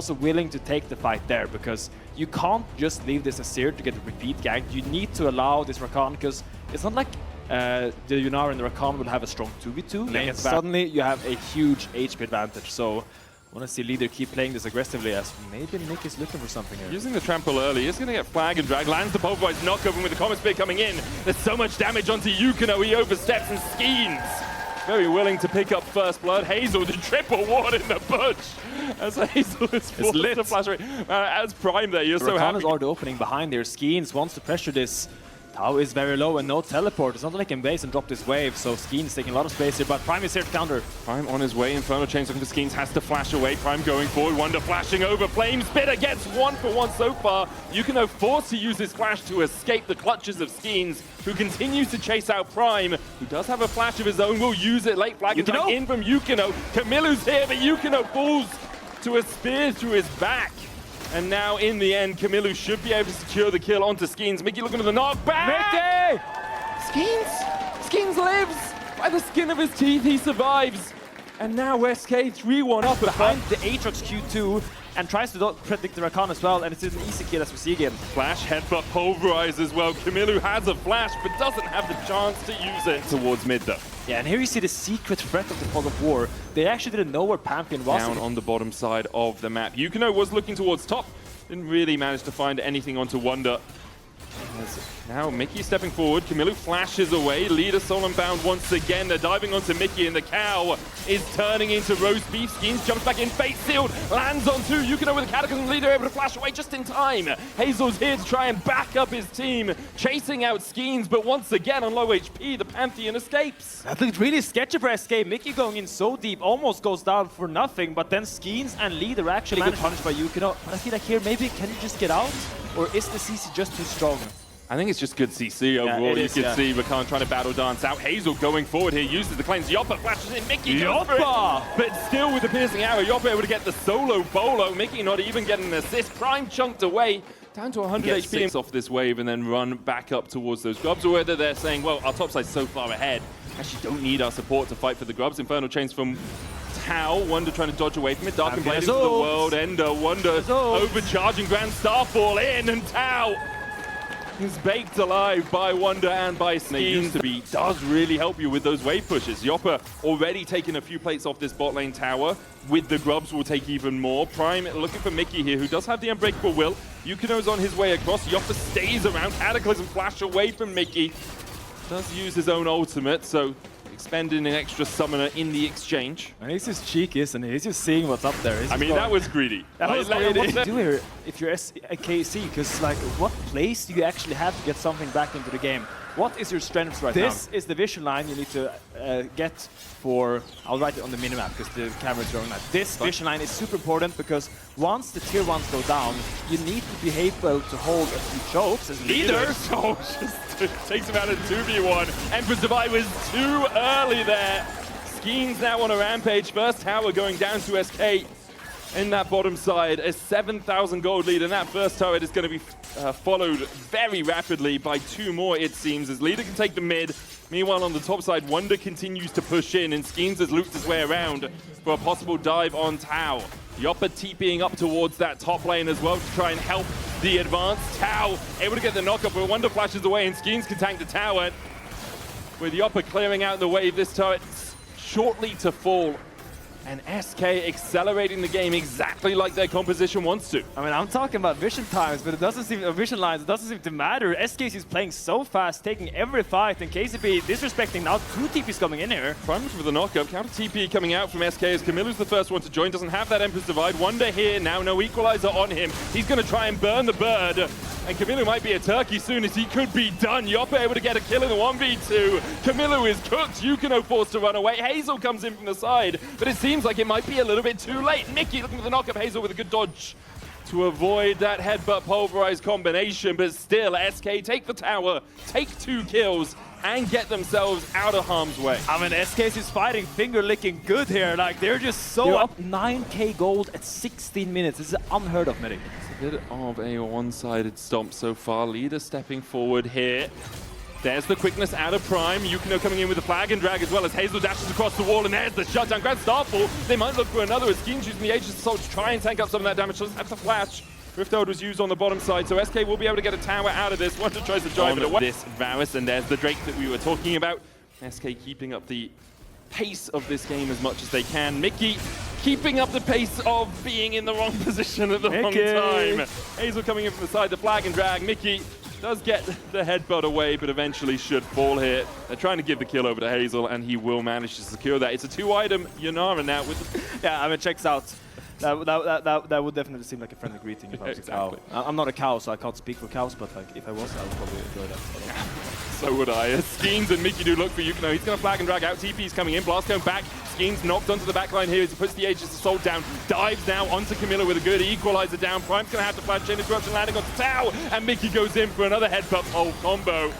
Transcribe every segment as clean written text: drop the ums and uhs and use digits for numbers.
also willing to take the fight there, because you can't just leave this Azir to get a repeat gank. You need to allow this Rakan, because it's not like the Yunar and the Rakan will have a strong 2v2, and suddenly you have a huge HP advantage. So I want to see Leader keep playing this aggressively, as maybe Nick is looking for something here. Using the trample early, he's going to get flag and drag, lands the pulverized knockup, and with the Comet Spear coming in, there's so much damage onto Yukino, he oversteps and Skeens. Very willing to pick up first blood. Hazel, the triple ward in the bush. As Hazel is forced to flash away. As Prime there, you're so happy. Rakan is already opening behind there. Skeens wants to pressure this. Tau is very low and no teleport. It's not like he can base and drop this wave, so Skeens taking a lot of space here, but Prime is here to counter. Prime on his way, Infernal Chains looking for Skeens, has to flash away. Prime going forward, Wonder flashing over, Flame Spitter gets 1-for-1 so far. Yukino forced to use his flash to escape the clutches of Skeens, who continues to chase out Prime, who does have a flash of his own, will use it. Late flag in from Yukino. Kamilu's here, but Yukino falls to a spear through his back. And now, in the end, Kamilu should be able to secure the kill onto Skeens. Mickey looking for the knockback! Mickey! Skeens lives! By the skin of his teeth, he survives. And now SK 3-1 up behind the Aatrox Q2 and tries to predict the Rakan as well, and it's an easy kill as we see again. Flash, headbutt, pulverize as well. Kamilu has a flash, but doesn't have the chance to use it towards mid though. Yeah, and here you see the secret threat of the Fog of War. They actually didn't know where Pantheon was. Down on the bottom side of the map. Yukino was looking towards top, didn't really manage to find anything onto Wonder. Now Mickey stepping forward, Kamilu flashes away, Leader Solemn Bound once again, they're diving onto Mickey and the cow is turning into roast beef. Skeens jumps back in, Fate Sealed, lands on two, Yukino with the Cataclysm, Leader able to flash away just in time. Hazel's here to try and back up his team, chasing out Skeens, but once again on low HP, the Pantheon escapes. That looked really sketchy for SK, Mickey going in so deep, almost goes down for nothing, but then Skeens and Leader actually get punished by Yukino. I feel like here, maybe can you just get out? Or is the CC just too strong? I think it's just good CC overall. You can see Rakan trying to battle dance out. Hazel going forward here, uses the cleanse. Yoppa flashes in, Mickey goes for it. But still with the piercing arrow, Yoppa able to get the solo bolo. Mickey not even getting an assist. Prime chunked away, down to 100 HP off this wave and then run back up towards those grubs. Or whether they're saying, well, our top side's so far ahead, actually don't need our support to fight for the grubs. Infernal Chains from Tau, Wonder trying to dodge away from it. Dark and Blade into the world ender. Wonder overcharging Grand Starfall in, and Tau is baked alive by Wonder and by Skeens. Does really help you with those wave pushes. Yoppa already taking a few plates off this bot lane tower. With the grubs will take even more. Prime looking for Mickey here, who does have the Unbreakable Will. Yukino's on his way across. Yoppa stays around. Cataclysm flash away from Mickey. Does use his own ultimate, so expending an extra summoner in the exchange. And he's just cheeky, isn't he? He's just seeing what's up there. I mean, that was greedy. That was greedy. What do you do here if you're KC? Because, like, what place do you actually have to get something back into the game? What is your strengths right now? This is the vision line you need to get for... I'll write it on the minimap because the camera's going like this. Vision line is super important because once the tier 1s go down, you need to be able to hold a few chokes as Leader. So just takes him out of 2v1. Emperor's Divide was too early there. Skeens now on a rampage. First tower going down to SK. In that bottom side, a 7,000 gold lead, and that first turret is going to be followed very rapidly by two more, it seems, as Leader can take the mid. Meanwhile, on the top side, Wonder continues to push in, and Skeens has looped his way around for a possible dive on Tau. Yoppa TPing up towards that top lane as well to try and help the advance. Tau able to get the knockup, but Wonder flashes away, and Skeens can tank the tower. With Yoppa clearing out the wave, this turret's shortly to fall. And SK accelerating the game exactly like their composition wants to. I mean, I'm talking about vision times, but it doesn't seem, vision lines, it doesn't seem to matter. SK is playing so fast, taking every fight, and KCP disrespecting now. Two TPs coming in here. Prime for the knockup, counter TP coming out from SK as Kamilu's the first one to join, doesn't have that Emperor's Divide. Wonder here, now no equalizer on him. He's going to try and burn the bird. And Kamilu might be a turkey soon as he could be done. Yoppa able to get a kill in the 1v2. Kamilu is cooked. Yukino forced to run away. Hazel comes in from the side, but it seems like it might be a little bit too late. Mickey looking for the knockup. Hazel with a good dodge to avoid that headbutt pulverized combination, but still SK take the tower, take 2 kills, and get themselves out of harm's way. I mean, SK is fighting finger licking good here. Like, they're just so up 9k gold at 16 minutes. This is unheard of, Medic. It's a bit of a one-sided stomp so far. Leader stepping forward here. There's the quickness out of Prime. Yukino coming in with the flag and drag as well as Hazel dashes across the wall, and there's the shutdown. Grand Starfall. They might look for another as Skeen's using the Aegis Assault to try and tank up some of that damage. That's the flash. Rift Herald was used on the bottom side, so SK will be able to get a tower out of this. Wonder tries to drive it away. This Varus, and there's the Drake that we were talking about. SK keeping up the pace of this game as much as they can. Mickey keeping up the pace of being in the wrong position at the wrong time. Hazel coming in from the side, the flag and drag. Mickey does get the headbutt away, but eventually should fall here. They're trying to give the kill over to Hazel, and he will manage to secure that. It's a 2-item Yanara now with yeah, I mean, checks out. That would definitely seem like a friendly greeting if I was a cow. I'm not a cow, so I can't speak for cows, but like if I was, I would probably enjoy that. So would I. Skeens and Mickey do look for Yukino. He's going to flag and drag out. TP's coming in. Blast going back. Skeens knocked onto the backline here as he puts the Aegis Assault down. Dives now onto Camilla with a good equalizer down. Prime's going to have to flash chain interruption landing onto Tao. And Mickey goes in for another headbutt pole combo.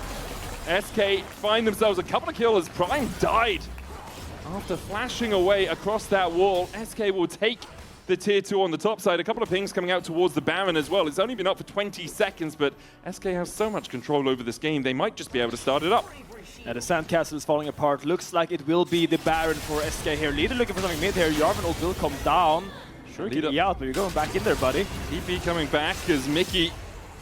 SK find themselves a couple of kills. Prime died after flashing away across that wall. SK will take the tier 2 on the top side. A couple of pings coming out towards the Baron as well. It's only been up for 20 seconds, but SK has so much control over this game, they might just be able to start it up. And the Sandcastle is falling apart. Looks like it will be the Baron for SK here. Leader looking for something mid here. Yarvan will come down. Sure, Leader out, but you're going back in there, buddy. TP coming back as Mickey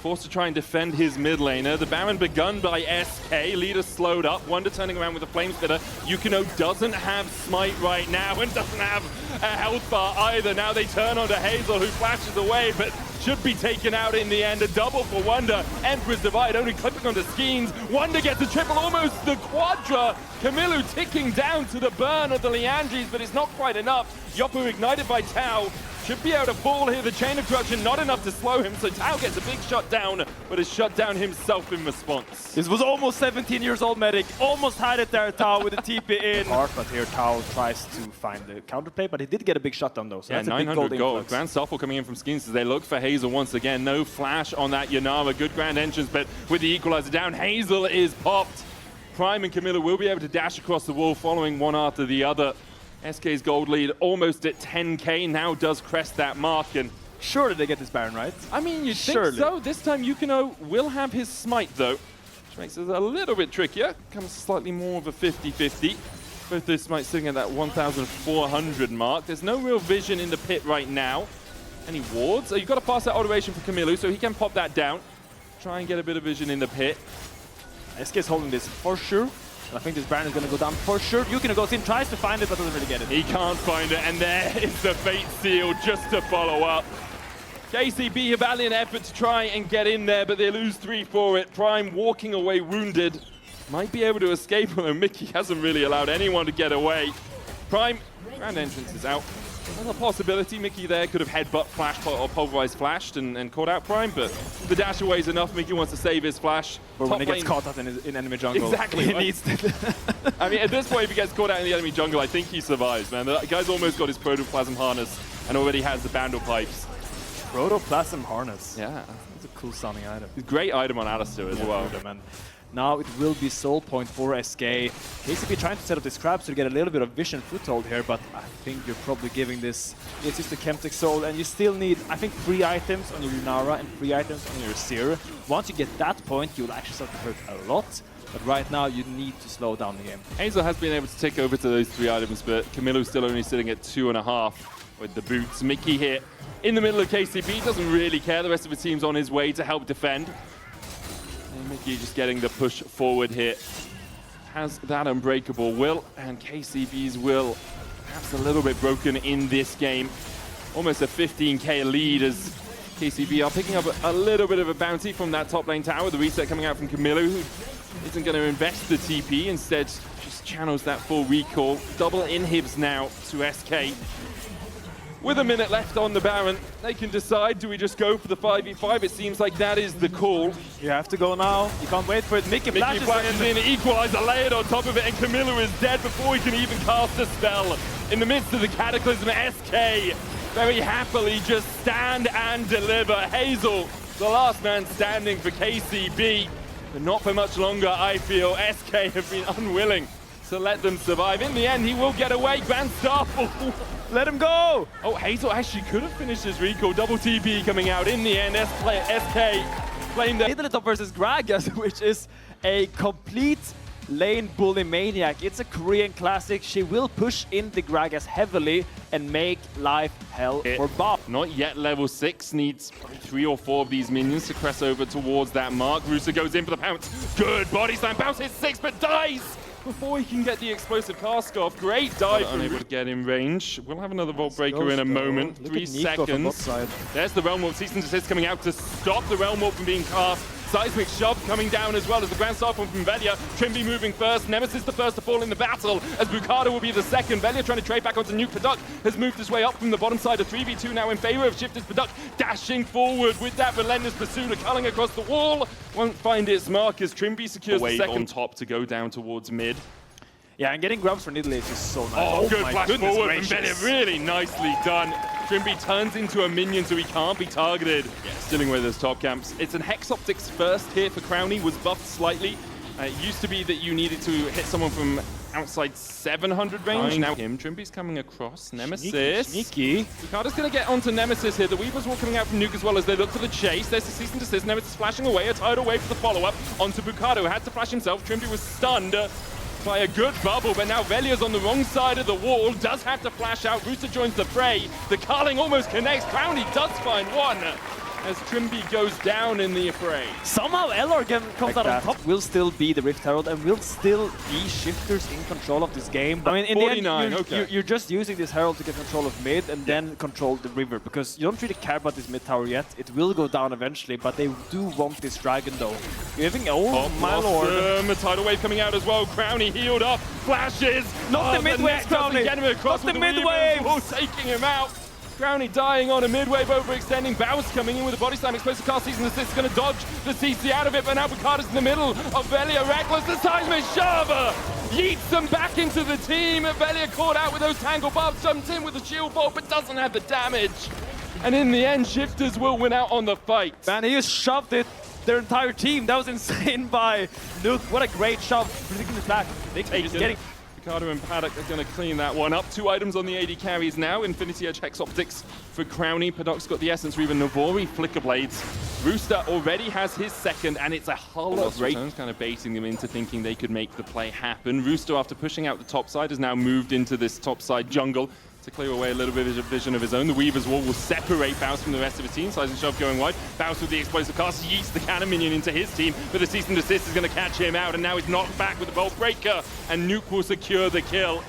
forced to try and defend his mid laner. The Baron begun by SK. Leader slowed up. Wonder turning around with a flame spitter. Yukino doesn't have smite right now and doesn't have a health bar either. Now they turn onto Hazel, who flashes away, but should be taken out in the end. A double for Wonder. Emperor's Divide only clipping onto Skeens. Wonder gets a triple, almost the quadra. Camillu ticking down to the burn of the Liandries, but it's not quite enough. Yoppo ignited by Tao. Should be able to fall here. The chain of corruption not enough to slow him, so Tao gets a big shut down, but has shut down himself in response. This was almost 17 years old, Medic. Almost had it there, Tao, with the TP in. Hard, but here Tao tries to find the counterplay, but he did get a big shutdown though, so yeah, that's a big gold influx. Grand Starfall coming in from Skins as they look for Hazel once again. No flash on that Yanara. Good grand entrance, but with the equalizer down, Hazel is popped. Prime and Camilla will be able to dash across the wall following one after the other. SK's gold lead almost at 10k, now does crest that mark, and surely they get this Baron, right? I mean, you'd think so. This time Yukino will have his smite though, which makes it a little bit trickier. Comes slightly more of a 50-50. Both those smites sitting at that 1,400 mark. There's no real vision in the pit right now. Any wards? Oh, you've got to pass that automation for Camillu, so he can pop that down. Try and get a bit of vision in the pit. SK is holding this for sure. I think this Baron is going to go down for sure. Yukino goes in, tries to find it, but doesn't really get it. He can't find it, and there is the fate seal just to follow up. KCB, a valiant effort to try and get in there, but they lose 3 for it. Prime walking away wounded. Might be able to escape him, and Mickey hasn't really allowed anyone to get away. Prime, grand entrance is out. Another possibility, Mickey there could have headbutt, flash, or pulverized flashed and caught out Prime, but the dash away is enough. Mickey wants to save his flash. But when he gets caught out in enemy jungle, exactly, he needs to. I mean, at this point, if he gets caught out in the enemy jungle, I think he survives, man. The guy's almost got his protoplasm harness and already has the bandle pipes. Protoplasm harness. Yeah. That's a cool sounding item. Great item on Alistair as well. Now it will be soul point for SK. KCB trying to set up this crab to get a little bit of vision foothold here, but I think you're probably giving this. It's just a Chemtech soul, and you still need, I think, 3 items on your Lunara and 3 items on your Seer. Once you get that point, you'll actually start to hurt a lot. But right now, you need to slow down the game. Hazel has been able to take over to those 3 items, but Camillu's still only sitting at 2.5 with the boots. Mickey here in the middle of KCB, doesn't really care. The rest of the team's on his way to help defend. And Mickey just getting the push forward here. Has that unbreakable will, and KCB's will perhaps a little bit broken in this game. Almost a 15k lead as KCB are picking up a little bit of a bounty from that top lane tower. The reset coming out from Camillu, who isn't going to invest the TP, instead just channels that full recall. Double inhibs now to SK. With a minute left on the Baron, they can decide, do we just go for the 5v5? It seems like that is the call. You have to go now. You can't wait for it. Mickey flashes in, equalizer layered on top of it, and Camillu is dead before he can even cast a spell. In the midst of the Cataclysm, SK very happily just stand and deliver. Hazel, the last man standing for KCB, but not for much longer, I feel. SK have been unwilling to let them survive. In the end, he will get away. Grand Starfall. Let him go! Oh, Hazel actually could have finished his recall. Double TP coming out in the end. SK flame there. Top versus Gragas, which is a complete lane bully maniac. It's a Korean classic. She will push in the Gragas heavily and make life hell for Bob. Not yet level 6, needs 3 or 4 of these minions to crest over towards that mark. Rooster goes in for the pounce. Good body slam, bounce hits 6 but dies before he can get the explosive cask off. Great dive. Unable to get in range. We'll have another Vault Breaker in a moment. 3 seconds. There's the Realm Warp. Cease and Desist coming out to stop the Realm Warp from being cast. Seismic Shove coming down as well as the Grand Star from Velia. Trimby moving first. Nemesis the first to fall in the battle as Bukado will be the second. Velia trying to trade back onto Nuke. Paduk has moved his way up from the bottom side. A 3v2 now in favor of Shifters. Paduk dashing forward with that relentless pursuit. Culling across the wall. Won't find its mark as Trimby secures the second. On top to go down towards mid. Yeah, and getting grabs from Italy is just so nice. Oh, good flash forward from Velia. Really nicely done. Trimby turns into a minion so he can't be targeted. Yeah, stealing away those top camps. It's an Hex Optics first here for Crownie, was buffed slightly. It used to be that you needed to hit someone from outside 700 range. Now Trimby's coming across. Nemesis. Sneaky. Ricardo's going to get onto Nemesis here. The Weavers will coming out from Nuke as well as they look for the chase. There's the Cease and Desist. Nemesis flashing away. A tidal wave for the follow-up onto Bukado. Had to flash himself. Trimby was stunned by a good bubble, but now Velia's on the wrong side of the wall, does have to flash out. Rooster joins the fray. The Carling almost connects. Crownie does find one as Trimby goes down in the fray. Somehow LR comes out on top. Will still be the Rift Herald and will still be Shifters in control of this game. But I mean, in 49, the end, you're just using this Herald to get control of mid and then control the river, because you don't really care about this mid tower yet. It will go down eventually, but they do want this dragon though. You're having, oh my lord. A tidal wave coming out as well. Crownie healed up, flashes. Not the mid wave, Crownie. Not the mid wave. Taking him out. Crownie dying on a mid-wave overextending. Bounce coming in with a body slam. Explosive cast. Season Assist is going to dodge the CC out of it, but now Bukato's in the middle of Velia. Reckless. The seismic shove yeets them back into the team. Velia caught out with those tangle barbs. Jumps in with the shield bolt, but doesn't have the damage. And in the end, Shifters will win out on the fight. Man, he just shoved it. Their entire team. That was insane by Nuke. What a great shove. Predicting the back. Just getting. Ricardo and Paddock are going to clean that one up. 2 items on the AD carries now. Infinity Edge Hex Optics for Crownie. Paddock's got the Essence Reaver, Navori, Flicker Blades. Rooster already has his second, and it's a hull of Returns, kind of baiting them into thinking they could make the play happen. Rooster, after pushing out the top side, has now moved into this top side jungle to clear away a little bit of vision of his own. The Weaver's Wall will separate Bounce from the rest of his team. Seismic Shove going wide. Bounce with the explosive cast yeets the cannon minion into his team, but the Cease and Desist is going to catch him out, and now he's knocked back with the Vault Breaker, and Nuke will secure the kill.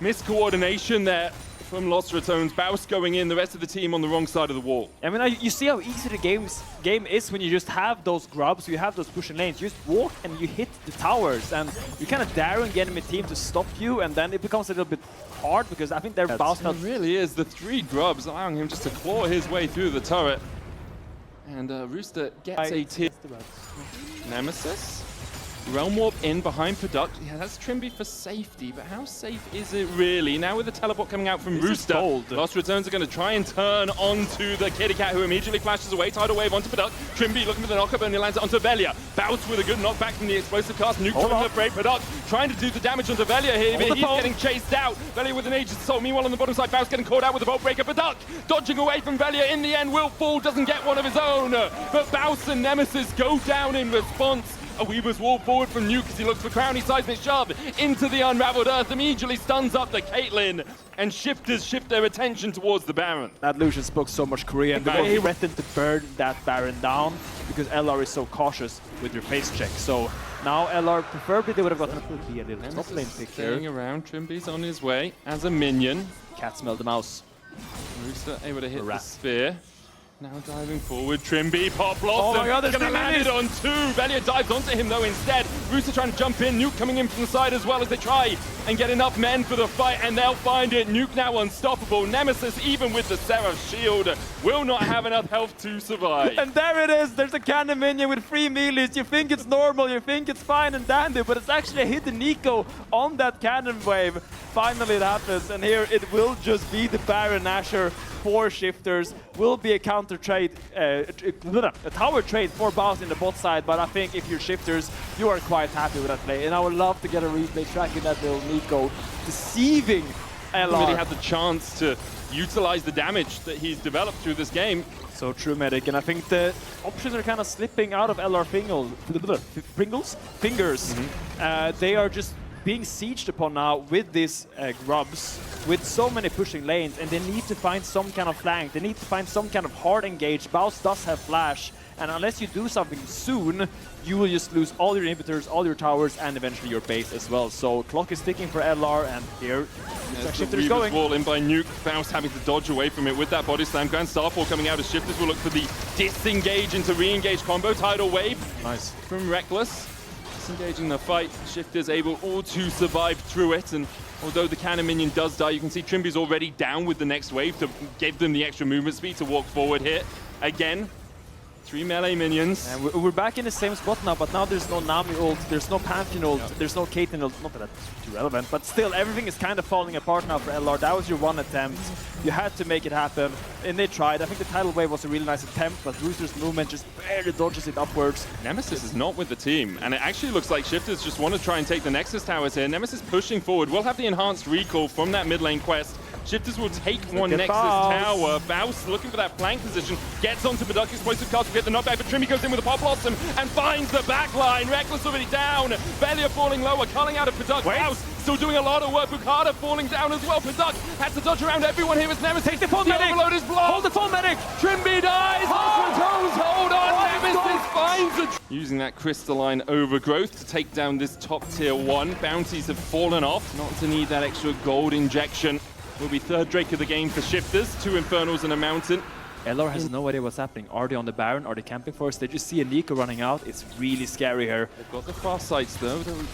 Miscoordination there from Lost Returns. Bounce going in, the rest of the team on the wrong side of the wall. I mean, you see how easy the game is when you just have those grubs, you have those pushing lanes. You just walk and you hit the towers, and you kind of daring the enemy team to stop you, and then it becomes a little bit hard because I think they're bounced out. It really is. The 3 grubs allowing him just to claw his way through the turret. And Rooster gets a tier. Nemesis. Realm Warp in behind Paduk. Yeah, that's Trimby for safety, but how safe is it really? Now with the teleport coming out from Rooster, Lost Returns are going to try and turn onto the Kitty Cat, who immediately flashes away. Tidal Wave onto Paduk. Trimby looking for the knockup, and he lands it onto Velia. Bounce with a good knockback from the explosive cast. Nuke joins the fray. Paduk trying to do the damage onto Velia here, but he's getting chased out. Velia with an Aegis Assault. Meanwhile, on the bottom side, Bounce getting caught out with the Vault Breaker. Paduk dodging away from Velia. In the end, will fall, doesn't get one of his own. But Bounce and Nemesis go down in response. A Weaver's Wall forward from Nuke as he looks for Crownie. Seismic Shove into the unraveled earth, immediately stuns up the Caitlyn, and Shifters shift their attention towards the Baron. That Lucian spoke so much Korean. They threatened to burn that Baron down because LR is so cautious with your face check. So now LR, preferably they would have gotten a little top lane pick here. Staying around, Trimby's on his way as a minion. Cat smelled the mouse. Rooster able to hit the spear. Now diving forward, Trimby, Pop Blossom, oh my God, gonna land it on 2. Velia dives onto him though instead. Rooster trying to jump in, Nuke coming in from the side as well as they try and get enough men for the fight, and they'll find it. Nuke now unstoppable. Nemesis, even with the Seraph shield, will not have enough health to survive. And there it is, there's a cannon minion with 3 melees. You think it's normal, you think it's fine and dandy, but it's actually a hidden Nico on that cannon wave. Finally it happens, and here it will just be the Baron Asher. 4 Shifters, will be a counter trade, a tower trade for Bounce in the bot side, but I think if you're Shifters, you are quite happy with that play, and I would love to get a replay tracking that little Nico deceiving LR. Really had the chance to utilize the damage that he's developed through this game. So true, Medic, and I think the options are kind of slipping out of LR Pringles fingers. They are just being sieged upon now with these grubs, with so many pushing lanes, and they need to find some kind of flank. They need to find some kind of hard engage. Baus does have flash, and unless you do something soon, you will just lose all your inhibitors, all your towers, and eventually your base as well. So clock is ticking for LR, and here Shifters going. Wall in by Nuke, Faust having to dodge away from it with that body slam. Grand Starfall coming out as Shifters will look for the disengage into re-engage combo. Tidal Wave from Reckless. Disengaging the fight, Shifters able all to survive through it, and although the cannon minion does die, you can see Trimby's already down with the next wave to give them the extra movement speed to walk forward here. Again, 3 melee minions. And we're back in the same spot now, but now there's no Nami ult, there's no Pantheon ult, there's no Caitlyn ult. Not that that's too relevant, but still, everything is kind of falling apart now for LR. That was your one attempt. You had to make it happen, and they tried. I think the tidal wave was a really nice attempt, but Rooster's movement just barely dodges it upwards. Nemesis is not with the team, and it actually looks like Shifters just want to try and take the Nexus towers here. Nemesis pushing forward. We'll have the enhanced recall from that mid lane quest. Shifters will take one Nexus tower. Baus looking for that flank position. Gets onto Paduk, explosive cast to get the knockback, but Trimby goes in with a Pop Blossom and finds the backline. Reckless already down. Belia falling lower, culling out of Paduk. Baus still doing a lot of work. Bukada falling down as well. Paduk has to dodge around everyone here as Nemesis. Take the full medic! Overload is blocked. Hold the full medic! Trimby dies! Hold on! Nemesis finds a... Using that crystalline overgrowth to take down this top tier 1. Bounties have fallen off. Not to need that extra gold injection. Will be third Drake of the game for Shifters. 2 Infernals and a Mountain. LR has no idea what's happening. Are they on the Baron? Are they camping for us? They just see a Nico running out. It's really scary here. They've got the fast sights though. They'll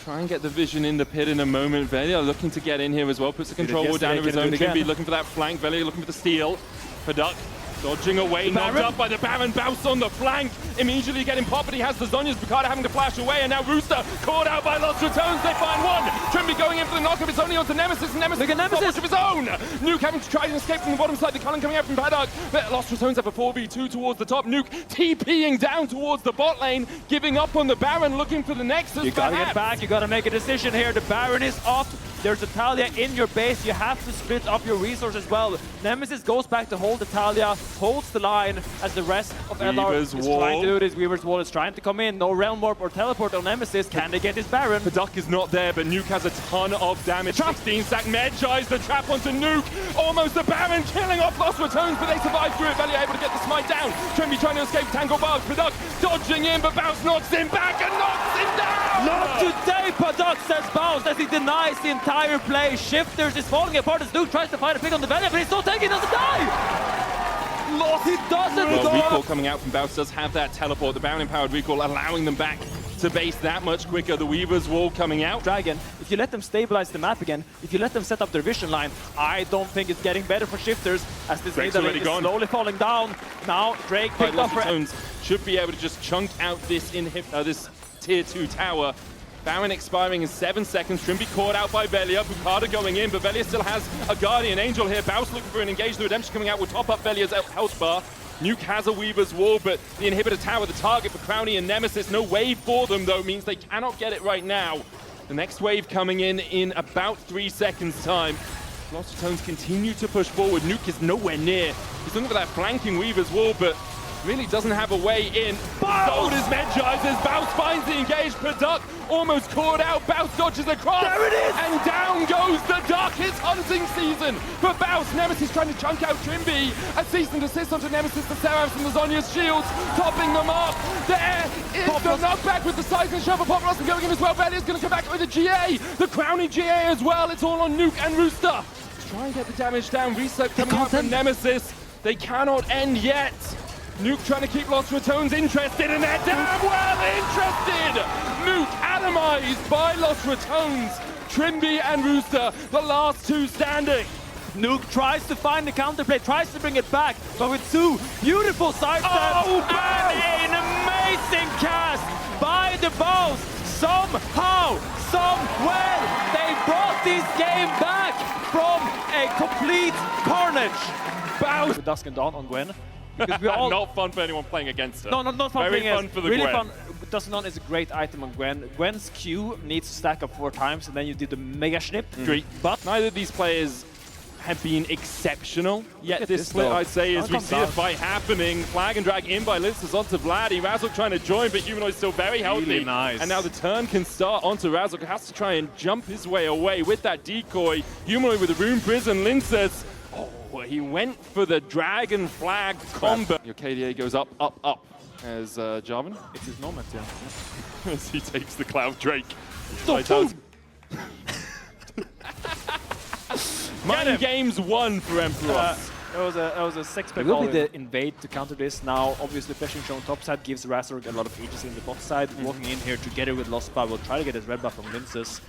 try and get the vision in the pit in a moment. Velia looking to get in here as well. Puts the control wall down of his own. Trimby looking for that flank. Velia looking for the steal. Paduk dodging away, knocked up by the Baron. Baus on the flank, immediately getting popped, but he has the Zhonya's. Bukada having to flash away, and now Rooster caught out by Lost Returns. They find one. Trimby going in for the knockup. It's only onto Nemesis, and Nemesis has so much of his own. Nuke having to try and escape from the bottom side. The Cullen coming out from Paddock. But Lost Returns have a 4v2 towards the top. Nuke TPing down towards the bot lane, giving up on the Baron, looking for the Nexus. You gotta get back. You gotta make a decision here. The Baron is off. There's a Talia in your base. You have to split up your resources as well. Nemesis goes back to hold the Talia, holds the line as the rest of LR is trying to do this. Weaver's Wall is trying to come in. No Realm Warp or Teleport on Nemesis. Can they get his Baron? Paduk is not there, but Nuke has a ton of damage. 16 stack Medjai's the trap onto Nuke. Almost the Baron killing off Lost Returns, but they survive through it. Velia able to get the smite down. Trimby trying to escape Tangle Bars. Paduk dodging in, but Baus knocks him back and knocks him down! Not today, Paduk, says Baus as he denies the entire play. Shifters is falling apart as Nuke tries to fight a pick on the Velia, but he's not taking, he doesn't die! Lost, he doesn't die! Recall coming out from Baus does have that teleport. The Baron empowered recall allowing them back to base that much quicker. The Weaver's Wall coming out. Dragon, if you let them stabilize the map again, if you let them set up their vision line, I don't think it's getting better for Shifters as this leader is slowly falling down. Now Drake picked up for Tones should be able to just chunk out this this tier 2 tower. Baron expiring in 7 seconds. Trimby caught out by Velia. Bukada going in, but Velia still has a Guardian Angel here. Baus looking for an engage. The Redemption coming out will top up Velia's health bar. Nuke has a Weaver's Wall, but the inhibitor tower, the target for Crownie and Nemesis. No wave for them, though, means they cannot get it right now. The next wave coming in about 3 seconds' time. Lost Tones continue to push forward. Nuke is nowhere near. He's looking for that flanking Weaver's Wall, but really doesn't have a way in. Gold is Medjai's as Baus finds the engage. Paduk almost caught out. Baus dodges across. There it is! And down goes the Duck. It's hunting season for Baus. Nemesis trying to chunk out Trimby. A cease and desist onto Nemesis, the Seraphs and the Zhonya's shields, topping them up. There is the knockback with the Seismic Shovel. Pop Blossom going in as well. Velia's going to come back with a GA. The Crowning GA as well. It's all on Nuke and Rooster. Try and get the damage down. Reset coming out from Nemesis. They cannot end yet. Nuke trying to keep Lost Returns interested, and they're damn well interested! Nuke atomized by Lost Returns. Trimby and Rooster, the last 2 standing. Nuke tries to find the counterplay, tries to bring it back, but with 2 beautiful side steps and an amazing cast by the Baus. Somehow, somewhere, they brought this game back from a complete carnage. Baus with Dusk and Dawn on Gwen. Because we all not fun for anyone playing against her. No, not fun. Very fun for the really Gwen. Fun. Dusk and Dawn is a great item on Gwen. Gwen's Q needs to stack up 4 times, and then you do the Mega Snip. But neither of these players have been exceptional yet this split, I'd say, as we see a fight happening. Flag and drag in by Linces onto Vladdy. Razork trying to join, but Humanoid still very healthy. Really nice. And now the turn can start onto Razork. Has to try and jump his way away with that decoy. Humanoid with the Rune Prison. Linces, oh, he went for the Dragon Flag combo. Your KDA goes up, up, up as Jarvan. It's his moment, yeah. As he takes the Cloud Drake. Mind games won for Emperor. That was a six-pack. It will be the invade to counter this. Now, obviously, flashing shown top side gives Razork a lot of agency in the bot side. Walking in here together with Lostbar will try to get his red buff from Linces.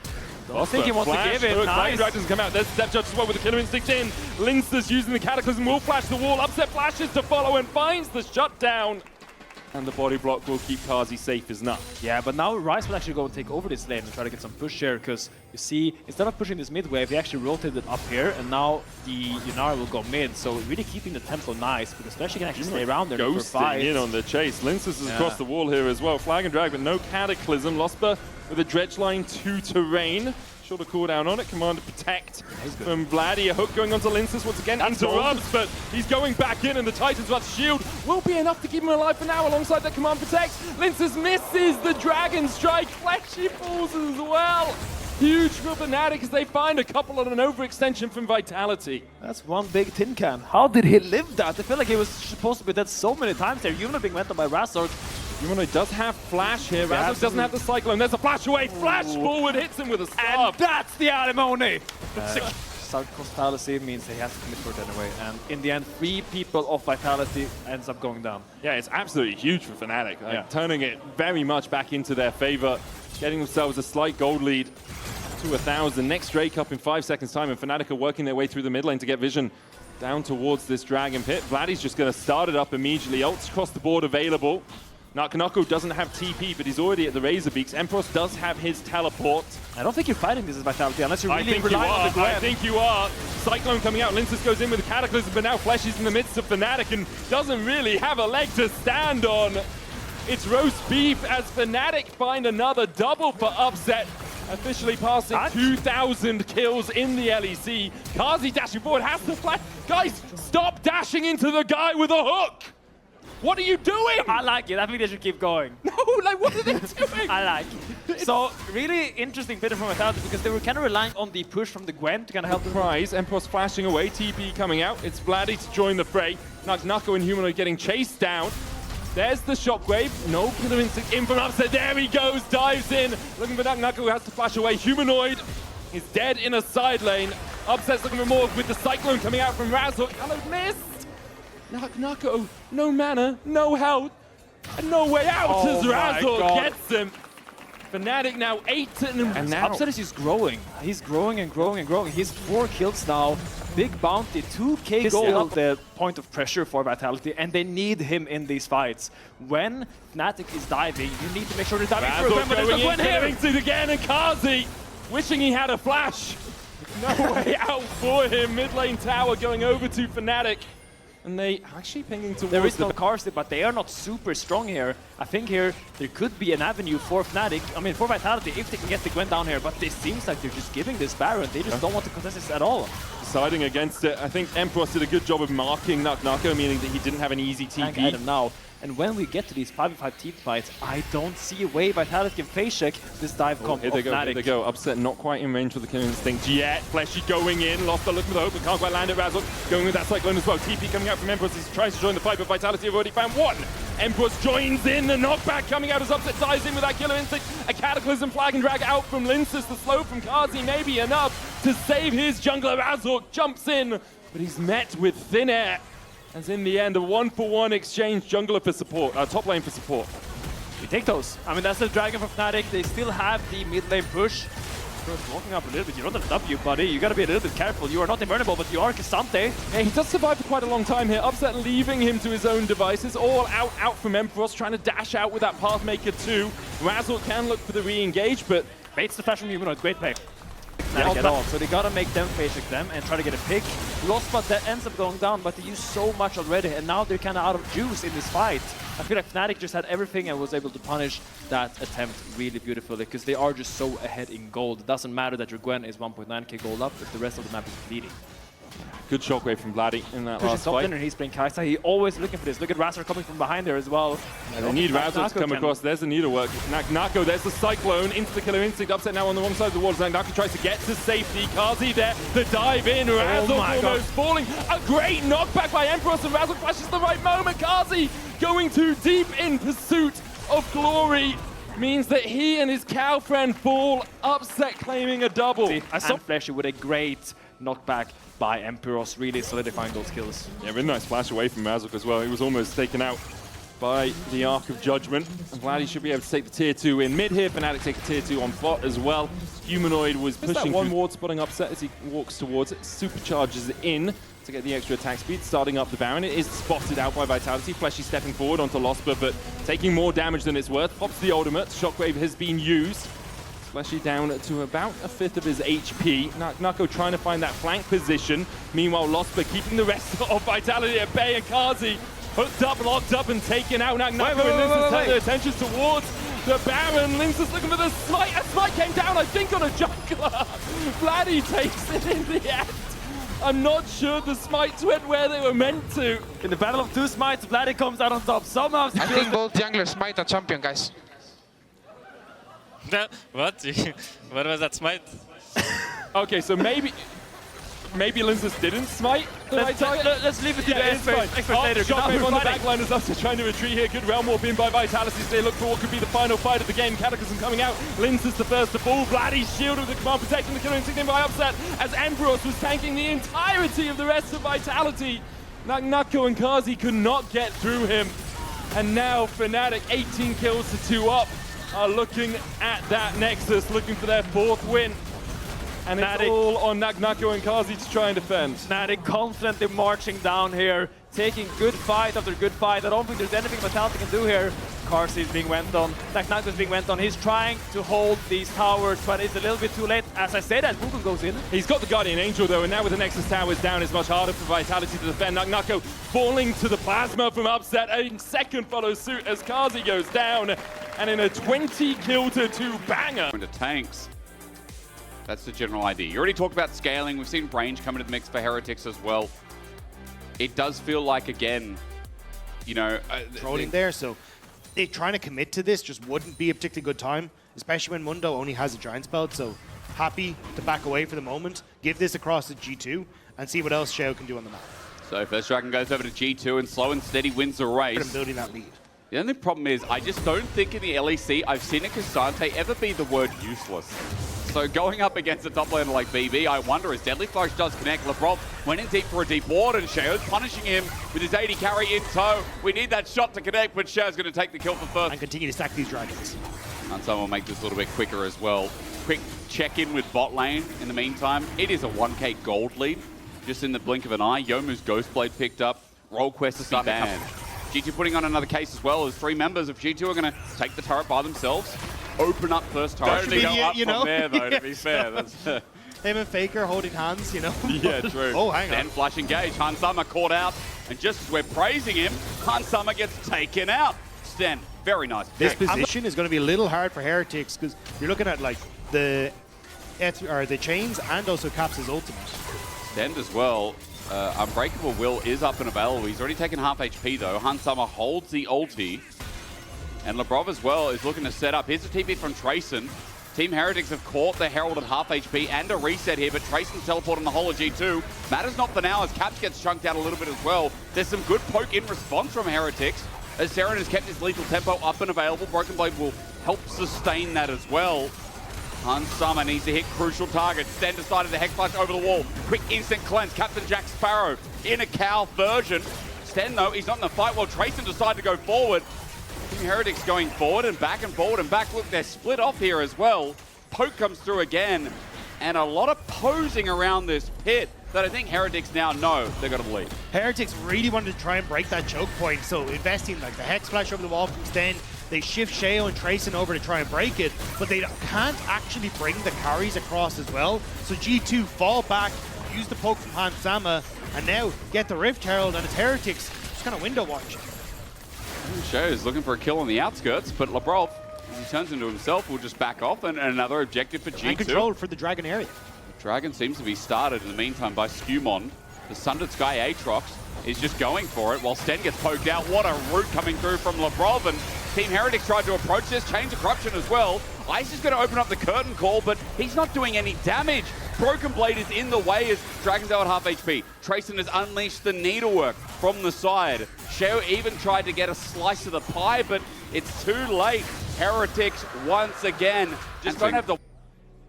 I think he wants to give it. Nice. Drag doesn't come out. There's Step Judge as well with the Killer Instinct in. Linces using the Cataclysm will flash the wall. Upset flashes to follow and finds the shutdown. And the body block will keep Kazi safe as enough. Yeah, but now Ryze will actually go and take over this lane and try to get some push here, because you see, instead of pushing this mid wave, he actually rotated up here, and now the Yunara will go mid, so really keeping the tempo nice, because Flashy can actually stay around there for fight. In on the chase. Linces is across the wall here as well. Flag and drag, but no Cataclysm. Lostbar with a dredge line to terrain. Shorter cooldown on it. Command to protect from Vladdy. A hook going onto Linces once again. Interrupts, but he's going back in, and the Titan's Wrath shield will be enough to keep him alive for now alongside that command protect. Linces misses the Dragon Strike. Fleshy falls as well. Huge for Fnatic as they find a couple on an overextension from Vitality. That's one big tin can. How did he live that? I feel like he was supposed to be dead so many times there. Even being went on by Razork. Humanoid does have flash here. Razork doesn't have the Cyclone. There's a flash away. Flash forward hits him with a starve. And that's the alimony! Cost fallacy means he has to commit for it anyway. And in the end, 3 people of Vitality ends up going down. Yeah, it's absolutely huge for Fnatic. Turning it very much back into their favor. Getting themselves a slight gold lead to 1,000. Next Drake up in 5 seconds time, and Fnatic are working their way through the mid lane to get vision down towards this Dragon Pit. Vladdy's just going to start it up immediately. Ults across the board available. Nakanako doesn't have TP, but he's already at the Razor Beaks. Empress does have his teleport. I don't think you're fighting this as Vitality unless you're really relying on the Gwen. I think you are. Cyclone coming out. Linces goes in with the Cataclysm, but now Flesh is in the midst of Fnatic and doesn't really have a leg to stand on. It's roast beef as Fnatic find another double for Upset. Officially passing 2,000 kills in the LEC. Kazi dashing forward, has to flash. Guys, stop dashing into the guy with a hook! What are you doing? I like it. I think they should keep going. No, like, what are they doing? I like it. So, really interesting bit from Vitality, because they were kind of relying on the push from the Gwen to kind of help them. Prize, Empress flashing away, TP coming out. It's Vladdy to join the fray. Nakanako and Humanoid getting chased down. There's the shockwave. No Killer Instinct in from Upset. There he goes, dives in. Looking for Nakanako, who has to flash away. Humanoid is dead in a side lane. Upset's looking for more with the Cyclone coming out from Razork. Hello, missed. Nakanako, no mana, no health, and no way out as Razork gets him. Fnatic now 8 and now Upset is just growing. He's growing and growing and growing. He's 4 kills now. Big bounty, 2k gold at the point of pressure for Vitality, and they need him in these fights. When Fnatic is diving, you need to make sure they're diving for him. But there's no Killer Instinct again, and Kazi wishing he had a flash. No way out for him. Mid lane tower going over to Fnatic. And they actually pinging towards there is no Karsti, but they are not super strong here. I think here there could be an avenue for Fnatic, I mean for Vitality, if they can get the Gwen down here, but it seems like they're just giving this Baron. They just don't want to contest this at all. Deciding against it. I think Empress did a good job of marking Nakanako, meaning that he didn't have an easy TP. Item now. And when we get to these 5v5 team fights, I don't see a way Vitality can face check this dive comp of Fnatic. Here they go. Upset not quite in range for the Killer Instinct yet. Fleshy going in. Lostbar looking for the hope, but can't quite land it. Razork going with that Cyclone as well. TP coming out from Empress. He tries to join the fight, but Vitality have already found one. Empress joins in. The knockback coming out as Upset dives in with that Killer Instinct. A Cataclysm flag and drag out from Linces. The slow from Kazi may be enough to save his jungler. Razork jumps in, but he's met with thin air. As in the end, a 1-for-1 exchange, jungler for support, top lane for support. We take those. I mean, that's the Dragon for Fnatic. They still have the mid lane push. First, walking up a little bit. You're not a W, buddy. You gotta be a little bit careful. You are not invulnerable, but you are Cassante. Yeah, he does survive for quite a long time here. Upset leaving him to his own devices. All out from Empress, trying to dash out with that Pathmaker too. Razork can look for the re-engage, but baits the flash from Humanoid. Great play. At all. So they gotta make them face check them and try to get a pick. Lostbar that ends up going down, but they use so much already, and now they're kind of out of juice in this fight. I feel like Fnatic just had everything and was able to punish that attempt really beautifully, because they are just so ahead in gold. It doesn't matter that your Gwen is 1.9k gold up if the rest of the map is bleeding. Good shockwave from Vladdy in that last top fight. laner, he's playing Kai'Sa. He always looking for this. Look at Razor coming from behind there as well. Yeah, they need Razor to come across. There's the needlework. Nako, there's the Cyclone into the Killer Instinct. Upset now on the wrong side of the wall. Nako tries to get to safety. Kazi there. The dive in. Razor almost falling. A great knockback by Emperor, and Razor flashes the right moment. Kazi going too deep in pursuit of glory. Means that he and his cow friend fall. Upset claiming a double. See, I saw Fleshy with a great knockback by Emperos, really solidifying those kills. Yeah, really nice flash away from Razuk as well. He was almost taken out by the Arc of Judgment. I'm glad he should be able to take the tier 2 in mid here. Fnatic take a tier 2 on bot as well. Humanoid was pushing one ward, spotting Upset as he walks towards it. Supercharges in to get the extra attack speed, starting up the Baron. It is spotted out by Vitality. Fleshy stepping forward onto Losper, but taking more damage than it's worth. Pops the ultimate. Shockwave has been used. Fleshy down to about a fifth of his HP. Nako trying to find that flank position. Meanwhile, Losper keeping the rest of Vitality at bay, and Kazi hooked up, locked up, and taken out. Nako and Linsus turn their attentions towards the Baron. Linsus looking for the smite. A smite came down, I think, on a jungler. Vladdy takes it in the end. I'm not sure the smites went where they were meant to. In the battle of two smites, Vladdy comes out on top. Somehow I think both junglers smite are champion, guys. What? What was that smite? Okay, so maybe Linsus didn't smite the right target. Let's leave it to the experts Oh, later. Shockwave on the backline as Upset trying to retreat here. Good realm warp in by Vitality. They look for what could be the final fight of the game. Cataclysm coming out. Linsus the first to fall. Vladdy shielded with the command, protecting the Killer Instinct by Upset as Emperos was tanking the entirety of the rest of Vitality. Nako and Kazi could not get through him. And now Fnatic, 18 kills to 2 up, are looking at that Nexus, looking for their 4th win. And it's all on Nako and Kazi to try and defend. Fnatic confidently marching down here, taking good fight after good fight. I don't think there's anything Vitality can do here. Kazi is being went on, Nako is being went on. He's trying to hold these towers, but it's a little bit too late. As I said, Wukong goes in. He's got the Guardian Angel though, and now with the Nexus towers down, it's much harder for Vitality to defend. Nako falling to the Plasma from Upset. A second follows suit as Kazi goes down. And in a 20 kill to 2 banger. Into tanks. That's the general idea. You already talked about scaling. We've seen range come into the mix for Heretics as well. It does feel like, again, you know... Trolling there, so trying to commit to this just wouldn't be a particularly good time, especially when Mundo only has a Giant's Belt, so happy to back away for the moment, give this across to G2, and see what else Shao can do on the map. So First Dragon goes over to G2 and slow and steady wins the race. Building that lead. The only problem is, I just don't think in the LEC I've seen a Cassante ever be the word useless. So going up against a top laner like BB, I wonder, as Deadly Flash does connect, Lebrov went in deep for a deep ward, and Shao's punishing him with his 80 carry in tow. We need that shot to connect, but Shao's going to take the kill for first. And continue to stack these dragons. And someone will make this a little bit quicker as well. Quick check-in with bot lane in the meantime. It is a 1k gold lead, just in the blink of an eye. Yomu's Ghostblade picked up. Roll quest is starting to come. G2 putting on another case as well, as 3 members of G2 are going to take the turret by themselves. Open up first turret. Don't go up from there, though, to be fair. That's, him and Faker holding hands, you know? Yeah, true. Oh, hang on. Then flash engage. Hansama caught out. And just as we're praising him, Hansama gets taken out. Sten, very nice. This position is going to be a little hard for Heretics, because you're looking at like the chains and also Caps' ultimate. Sten as well. Unbreakable Will is up and available. He's already taken half HP though. Hansama holds the ulti. And Lebrov as well is looking to set up. Here's a TP from Trayson. Team Heretics have caught the Herald at half HP and a reset here, but Trayson's teleporting the whole of G2. Matters not for now as Caps gets chunked out a little bit as well. There's some good poke in response from Heretics as Seren has kept his lethal tempo up and available. Broken Blade will help sustain that as well. Hansama needs to hit crucial targets. Sten decided to Hex Flash over the wall. Quick instant cleanse. Captain Jack Sparrow in a cow version. Sten, though, he's not in the fight while Trayson decided to go forward. Team Heretics going forward and back and forward and back. Look, they're split off here as well. Poke comes through again. And a lot of posing around this pit that I think Heretics now know they're going to lead. Heretics really wanted to try and break that choke point, so investing like the Hex Flash over the wall from Sten. They shift Shao and Trayson over to try and break it, but they can't actually bring the carries across as well. So G2 fall back, use the poke from Hansama, and now get the Rift Herald, and it's Heretics just kind of window watching. Shao is looking for a kill on the outskirts, but Lebrov, as he turns into himself, will just back off, and another objective for G2. And control for the Dragon area. Dragon seems to be started in the meantime by Skewmon. The Sundered Sky Aatrox is just going for it while Sten gets poked out. What a route coming through from Lebrov, and Team Heretics tried to approach this. Chains of Corruption as well. Ice is going to open up the curtain call, but he's not doing any damage. Broken Blade is in the way as Dragon's out at half HP. Trayson has unleashed the needlework from the side. Sheo even tried to get a slice of the pie, but it's too late. Heretics once again just don't have the...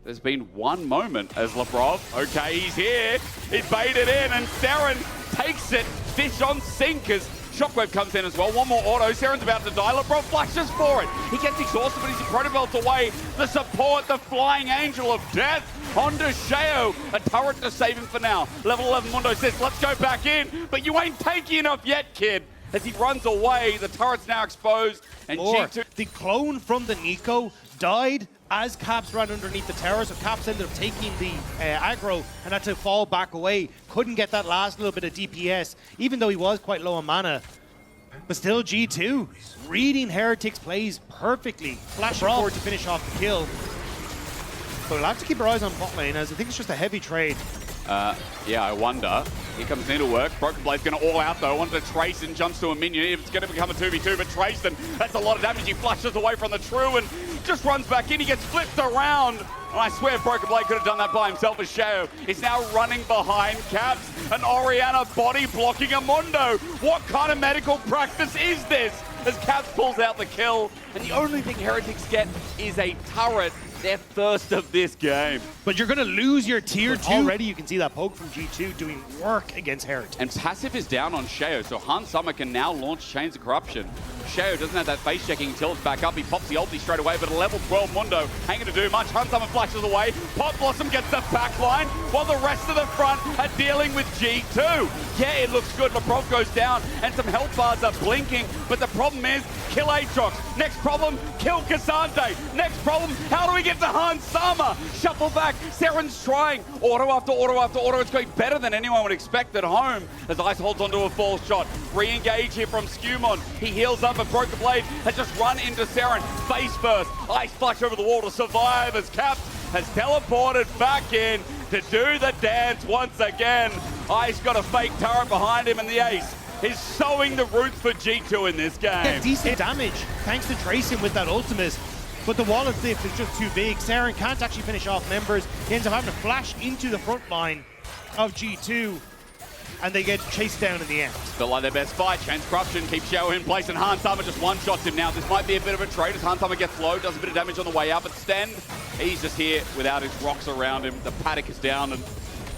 There's been one moment as Lebrov, okay, he's here, he's baited in, and Seren takes it, fish on sink as Shockwave comes in as well. One more auto, Seren's about to die, Lebrov flashes for it. He gets exhausted, but he's a Protobelt away. The support, the flying angel of death onto Sheo. A turret to save him for now. Level 11 Mundo says, let's go back in, but you ain't taking enough yet, kid. As he runs away, the turret's now exposed, and G2... The clone from the Nico died as Caps ran underneath the tower, so Caps ended up taking the aggro and had to fall back away. Couldn't get that last little bit of DPS, even though he was quite low on mana. But still, G2 reading Heretics plays perfectly. Flashing forward to finish off the kill. But we'll have to keep our eyes on bot lane, as I think it's just a heavy trade. Yeah, I wonder. Here comes Needlework. Broken Blade's going to all out though. Onto Trayson, jumps to a minion. It's going to become a 2v2, but Trayson, that's a lot of damage. He flashes away from the True and just runs back in. He gets flipped around. And I swear Broken Blade could have done that by himself as Sheo is now running behind Caps. And Orianna body blocking a Mundo. What kind of medical practice is this? As Caps pulls out the kill. And the only thing Heretics get is a turret. Their first of this game. But you're going to lose your tier 2. Already you can see that poke from G2 doing work against Heretics. And passive is down on Sheo, so Hans Summer can now launch Chains of Corruption. Sheo doesn't have that face checking until it's back up. He pops the ulti straight away, but a level 12 Mundo ain't going to do much. Hans Summer flashes away. Pot Blossom gets the back line, while the rest of the front are dealing with G2. Yeah, it looks good. Lebrov goes down, and some health bars are blinking, but the problem is, kill Aatrox. Next problem, kill Cassante. Next problem, how do we get to Hans Summer? Shuffle back, Seren's trying. Auto after auto after auto. It's going better than anyone would expect at home as Ice holds onto a false shot. Re-engage here from Skewmon. He heals up, and Broken Blade has just run into Seren. Face first. Ice flash over the wall to survive as Caps has teleported back in to do the dance once again. Ice got a fake turret behind him, and the Ace is sowing the roots for G2 in this game. Yeah, decent damage thanks to Trayson with that ultimate. But the wall of lift is just too big. Seren can't actually finish off members. He ends up having to flash into the front line of G2, and they get chased down in the end. Still like their best fight. Chains Corruption keeps Sheo in place, and Hans Summer just one-shots him now. This might be a bit of a trade as Hans Summer gets low, does a bit of damage on the way out, but Sten, he's just here without his rocks around him. The paddock is down, and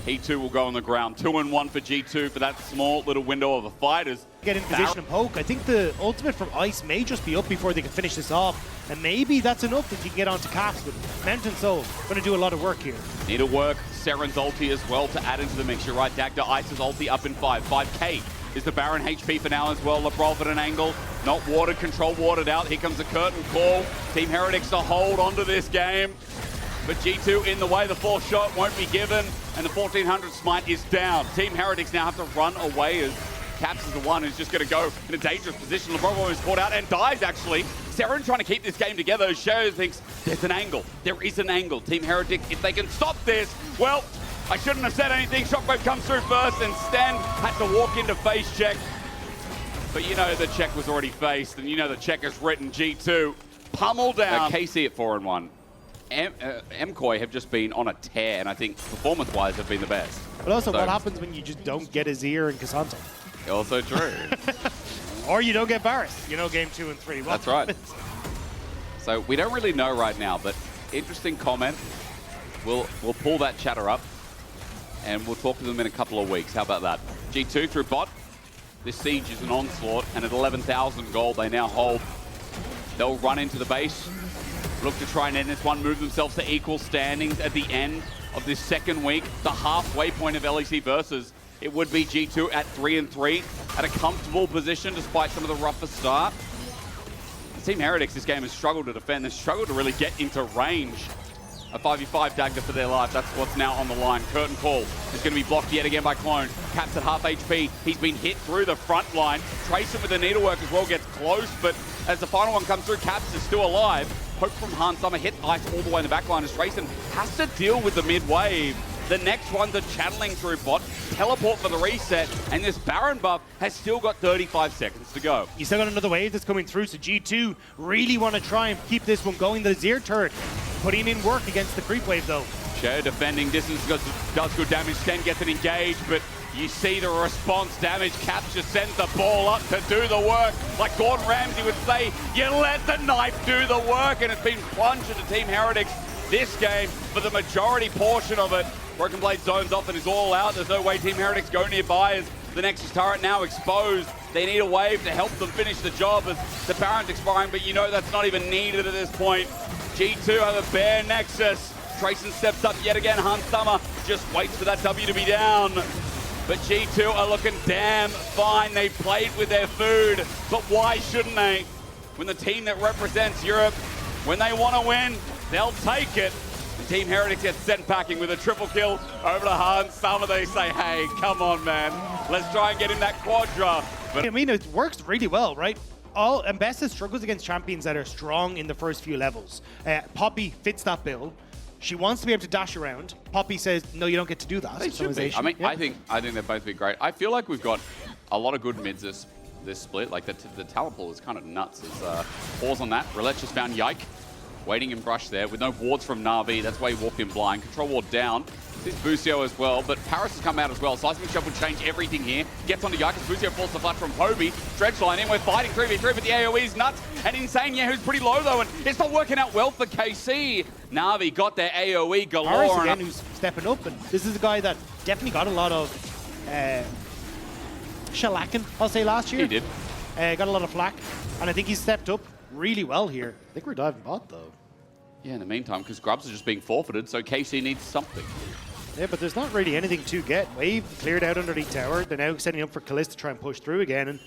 he too will go on the ground. 2-1 for G2 for that small little window of the fighters. Get in position and poke. I think the ultimate from Ice may just be up before they can finish this off. And maybe that's enough if you can get onto Caps. But Mountain Soul going to do a lot of work here. Need to work Seren's ulti as well to add into the mix. You're right, Dagda Ice's ulti up in 5. 5k is the Baron HP for now as well. Lebrov at an angle. Not watered, control watered out. Here comes the curtain call. Team Heretics to hold onto this game. But G2 in the way, the fourth shot won't be given, and the 1400 smite is down. Team Heretics now have to run away as Caps is the one who's just going to go in a dangerous position. Lebrov is caught out and dies, actually. Seren trying to keep this game together. Sheo thinks there's an angle. There is an angle. Team Heretics, if they can stop this, well, I shouldn't have said anything. Shockwave comes through first, and Stan had to walk into face check. But you know the check was already faced, and you know the check is written. G2 pummel down. KC at 4-1. MKOI have just been on a tear, and I think performance-wise have been the best. But also, what happens when you just don't get Azir and Cassante? Also true. Or you don't get Varus, you know, game 2 and 3. That's right. So we don't really know right now, but interesting comment. We'll pull that chatter up, and we'll talk to them in a couple of weeks. How about that? G2 through bot. This siege is an onslaught, and at 11,000 gold, they now hold. They'll run into the base. Look to try and end this one, move themselves to equal standings at the end of this second week. The halfway point of LEC versus. It would be G2 at 3-3, at a comfortable position despite some of the rougher start. Team Heretics this game has struggled to defend. They've struggled to really get into range. A 5v5 dagger for their life. That's what's now on the line. Curtain call is going to be blocked yet again by Clone. Caps at half HP. He's been hit through the front line. Trayson with the needlework as well gets close, but as the final one comes through, Caps is still alive. Poke from Hans Summer hit Ice all the way in the back line as Trayson has to deal with the mid wave. The next ones are channeling through bot, teleport for the reset, and this Baron buff has still got 35 seconds to go. You still got another wave that's coming through, so G2 really want to try and keep this one going. The Zir turret putting in work against the creep wave, though. Cher defending distance does good damage, Sten gets it engaged, but you see the response damage. Capture sends the ball up to do the work. Like Gordon Ramsay would say, you let the knife do the work, and it's been plunged into Team Heretics this game for the majority portion of it. Broken Blade zones off and is all out. There's no way Team Heretics go nearby as the Nexus turret now exposed. They need a wave to help them finish the job as the Baron's expiring, but you know that's not even needed at this point. G2 have a bare Nexus. Trayson steps up yet again. Hans Summer just waits for that W to be down. But G2 are looking damn fine. They played with their food, but why shouldn't they? When the team that represents Europe, when they want to win, they'll take it. And Team Heretics gets sent packing with a triple kill over to Hans Summer. They say, hey, come on, man. Let's try and get him that quadra. But I mean, it works really well, right? Ambessa struggles against champions that are strong in the first few levels. Poppy fits that bill. She wants to be able to dash around. Poppy says, no, you don't get to do that. They should be. I mean, yeah. I think they'll both be great. I feel like we've got a lot of good mids this split. Like the talent pool is kind of nuts. Pause on that. Roulette just found Yike. Waiting in brush there with no wards from Na'Vi. That's why he walked in blind. Control ward down. This Busio as well, but Paris has come out as well. Seismic Shove will change everything here. Gets onto Yike as Busio falls the flat from Poby. Dredgeline in, we're fighting 3v3, but the AoE is nuts. And Insane Who's pretty low though, and it's not working out well for KC. Na'Vi got their AoE galore. Paris again, who's stepping up, and this is a guy that definitely got a lot of shellacking, I'll say, last year. He did. Got a lot of flack, and I think he's stepped up really well here. I think we're diving bot though. Yeah, in the meantime, because Grubs are just being forfeited, so KC needs something. Yeah, but there's not really anything to get. Wave cleared out underneath tower. They're now setting up for Kalist to try and push through again, and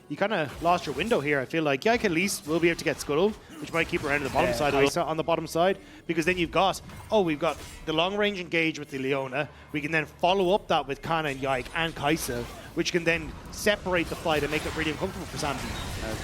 you kind of lost your window here. I feel like Yike at least will be able to get Scuttle, which might keep her around to the bottom side, on the bottom side, because then you've got, we've got the long range engage with the Leona. We can then follow up that with Kana and Yike and Kaisa, which can then separate the fight and make it really uncomfortable for Sandy.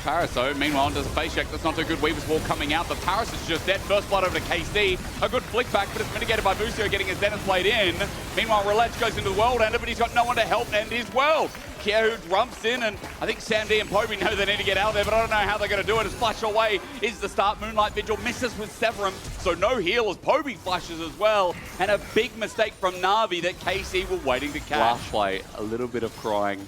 Paris, though, meanwhile, does a face check. That's not too good. Weaver's Wall coming out, but Paris is just dead. First blood over to KC. A good flick back, but it's mitigated by Busio getting his Zenith Blade in. Meanwhile, Roulette goes into the World Ender, but he's got no one to help end his world. Kyo rumps in, and I think Sam D and Poby know they need to get out there, but I don't know how they're going to do it. As Flash away is the start. Moonlight Vigil misses with Severum, so no heal as Poby flashes as well. And a big mistake from Na'Vi that KC were waiting to catch. Last play, a little bit of crying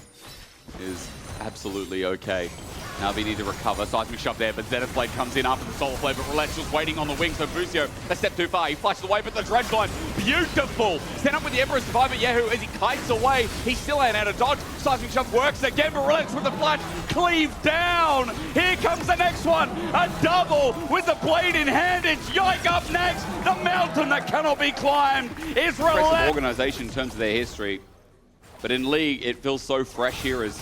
is absolutely okay. Na'Vi need to recover. Seismic Shove there, but Zenith Blade comes in after the Solar Flare, but Roulette's just waiting on the wing, so Busio, a step too far. He flashes away, but the Dredgeline, beautiful! Sent up with the Emperor's Survivor, Yehu, as he kites away. He still ain't out of dodge. Seismic Shove works again, but Roulette's with the flash, cleaved down! Here comes the next one! A double with the blade in hand, it's Yike up next! The mountain that cannot be climbed is Roulette! Impressive organization in terms of their history, but in League, it feels so fresh here as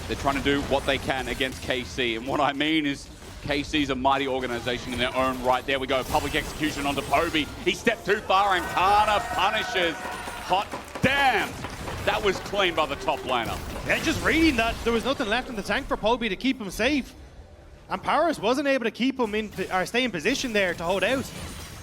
they're trying to do what they can against KC. And what I mean is KC's a mighty organization in their own right. There we go, public execution onto Poby. He stepped too far and Kana punishes. Hot damn! That was clean by the top laner. Yeah, just reading that, there was nothing left in the tank for Poby to keep him safe. And Paris wasn't able to keep him in, or stay in position there to hold out.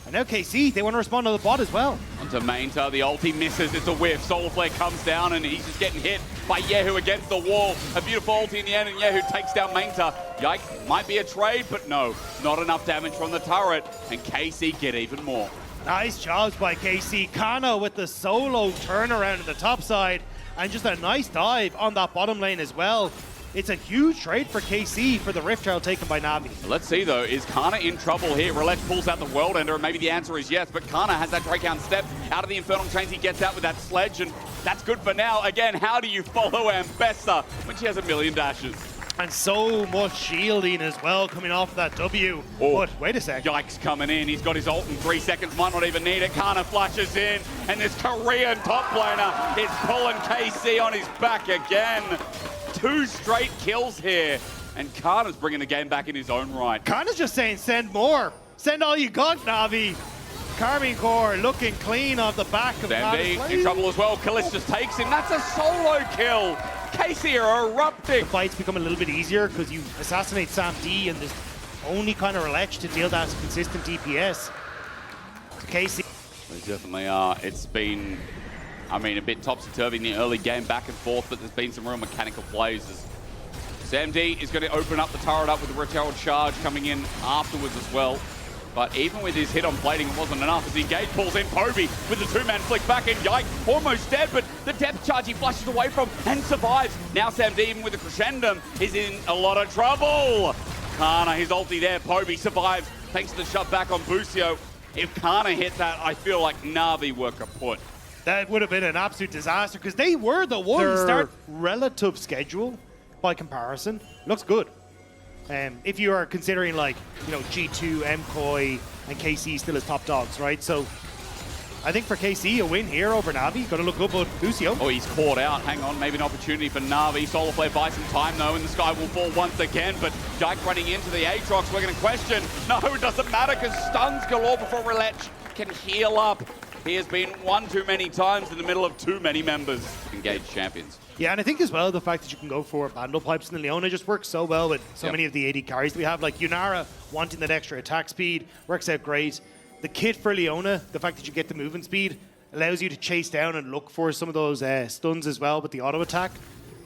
And now KC, they want to respond to the bot as well. Onto Mainta, the ulti misses, it's a whiff. Solar Flare comes down and he's just getting hit by Yehu against the wall. A beautiful ulti in the end and Yehu takes down Mainta. Yike, might be a trade, but no, not enough damage from the turret. And KC get even more. Nice jobs by KC. Kana with the solo turnaround at the top side. And just a nice dive on that bottom lane as well. It's a huge trade for KC for the Rift Trail taken by Na'Vi. Let's see though, is Kana in trouble here? Roulette pulls out the World Ender and maybe the answer is yes, but Kana has that Drakehound step out of the Infernal Chains. He gets out with that sledge and that's good for now. Again, how do you follow Ambessa when she has a million dashes? And so much shielding as well coming off that W. But wait a sec. Yike's coming in. He's got his ult in 3 seconds. Might not even need it. Kana flashes in. And this Korean top laner is pulling KC on his back again. 2 straight kills here. And Kana's bringing the game back in his own right. Kana's just saying send more. Send all you got, Na'Vi. Karmine Core looking clean off the back of Sandy in trouble as well. Kalist just takes him. That's a solo kill. KC are erupting. The fights become a little bit easier because you assassinate Sam D and there's only kind of Roulette to deal that consistent DPS. KC. definitely are. It's been, I mean, a bit topsy-turvy in the early game, back and forth, but there's been some real mechanical plays. As Sam D is going to open up the turret up with the Herald charge coming in afterwards as well. But even with his hit on plating, it wasn't enough as the engage pulls in Poby with the two-man flick back in. Yike, almost dead, but the depth charge he flushes away from and survives. Now Sam D, even with the crescendum, is in a lot of trouble. Kana, his ulti there. Poby survives thanks to the shove back on Busio. If Kana hit that, I feel like Na'Vi were kaput. That would have been an absolute disaster because they were the ones. Their relative schedule, by comparison, looks good. If you are considering, like, you know, G2, MKOI, and KC still as top dogs, right? So I think for KC, a win here over Na'Vi, going to look good, but Busio. Oh, he's caught out. Hang on, maybe an opportunity for Na'Vi. OPLoLReplay buys some time, though, and the sky will fall once again. But Dyke running into the Aatrox, we're going to question. No, it doesn't matter, because stuns galore before Relech can heal up. He has been one too many times in the middle of too many members. Engaged champions. Yeah, and I think as well, the fact that you can go for bundle pipes in the Leona just works so well with so many of the AD carries that we have. Like Yunara wanting that extra attack speed works out great. The kit for Leona, the fact that you get the movement speed, allows you to chase down and look for some of those stuns as well with the auto attack.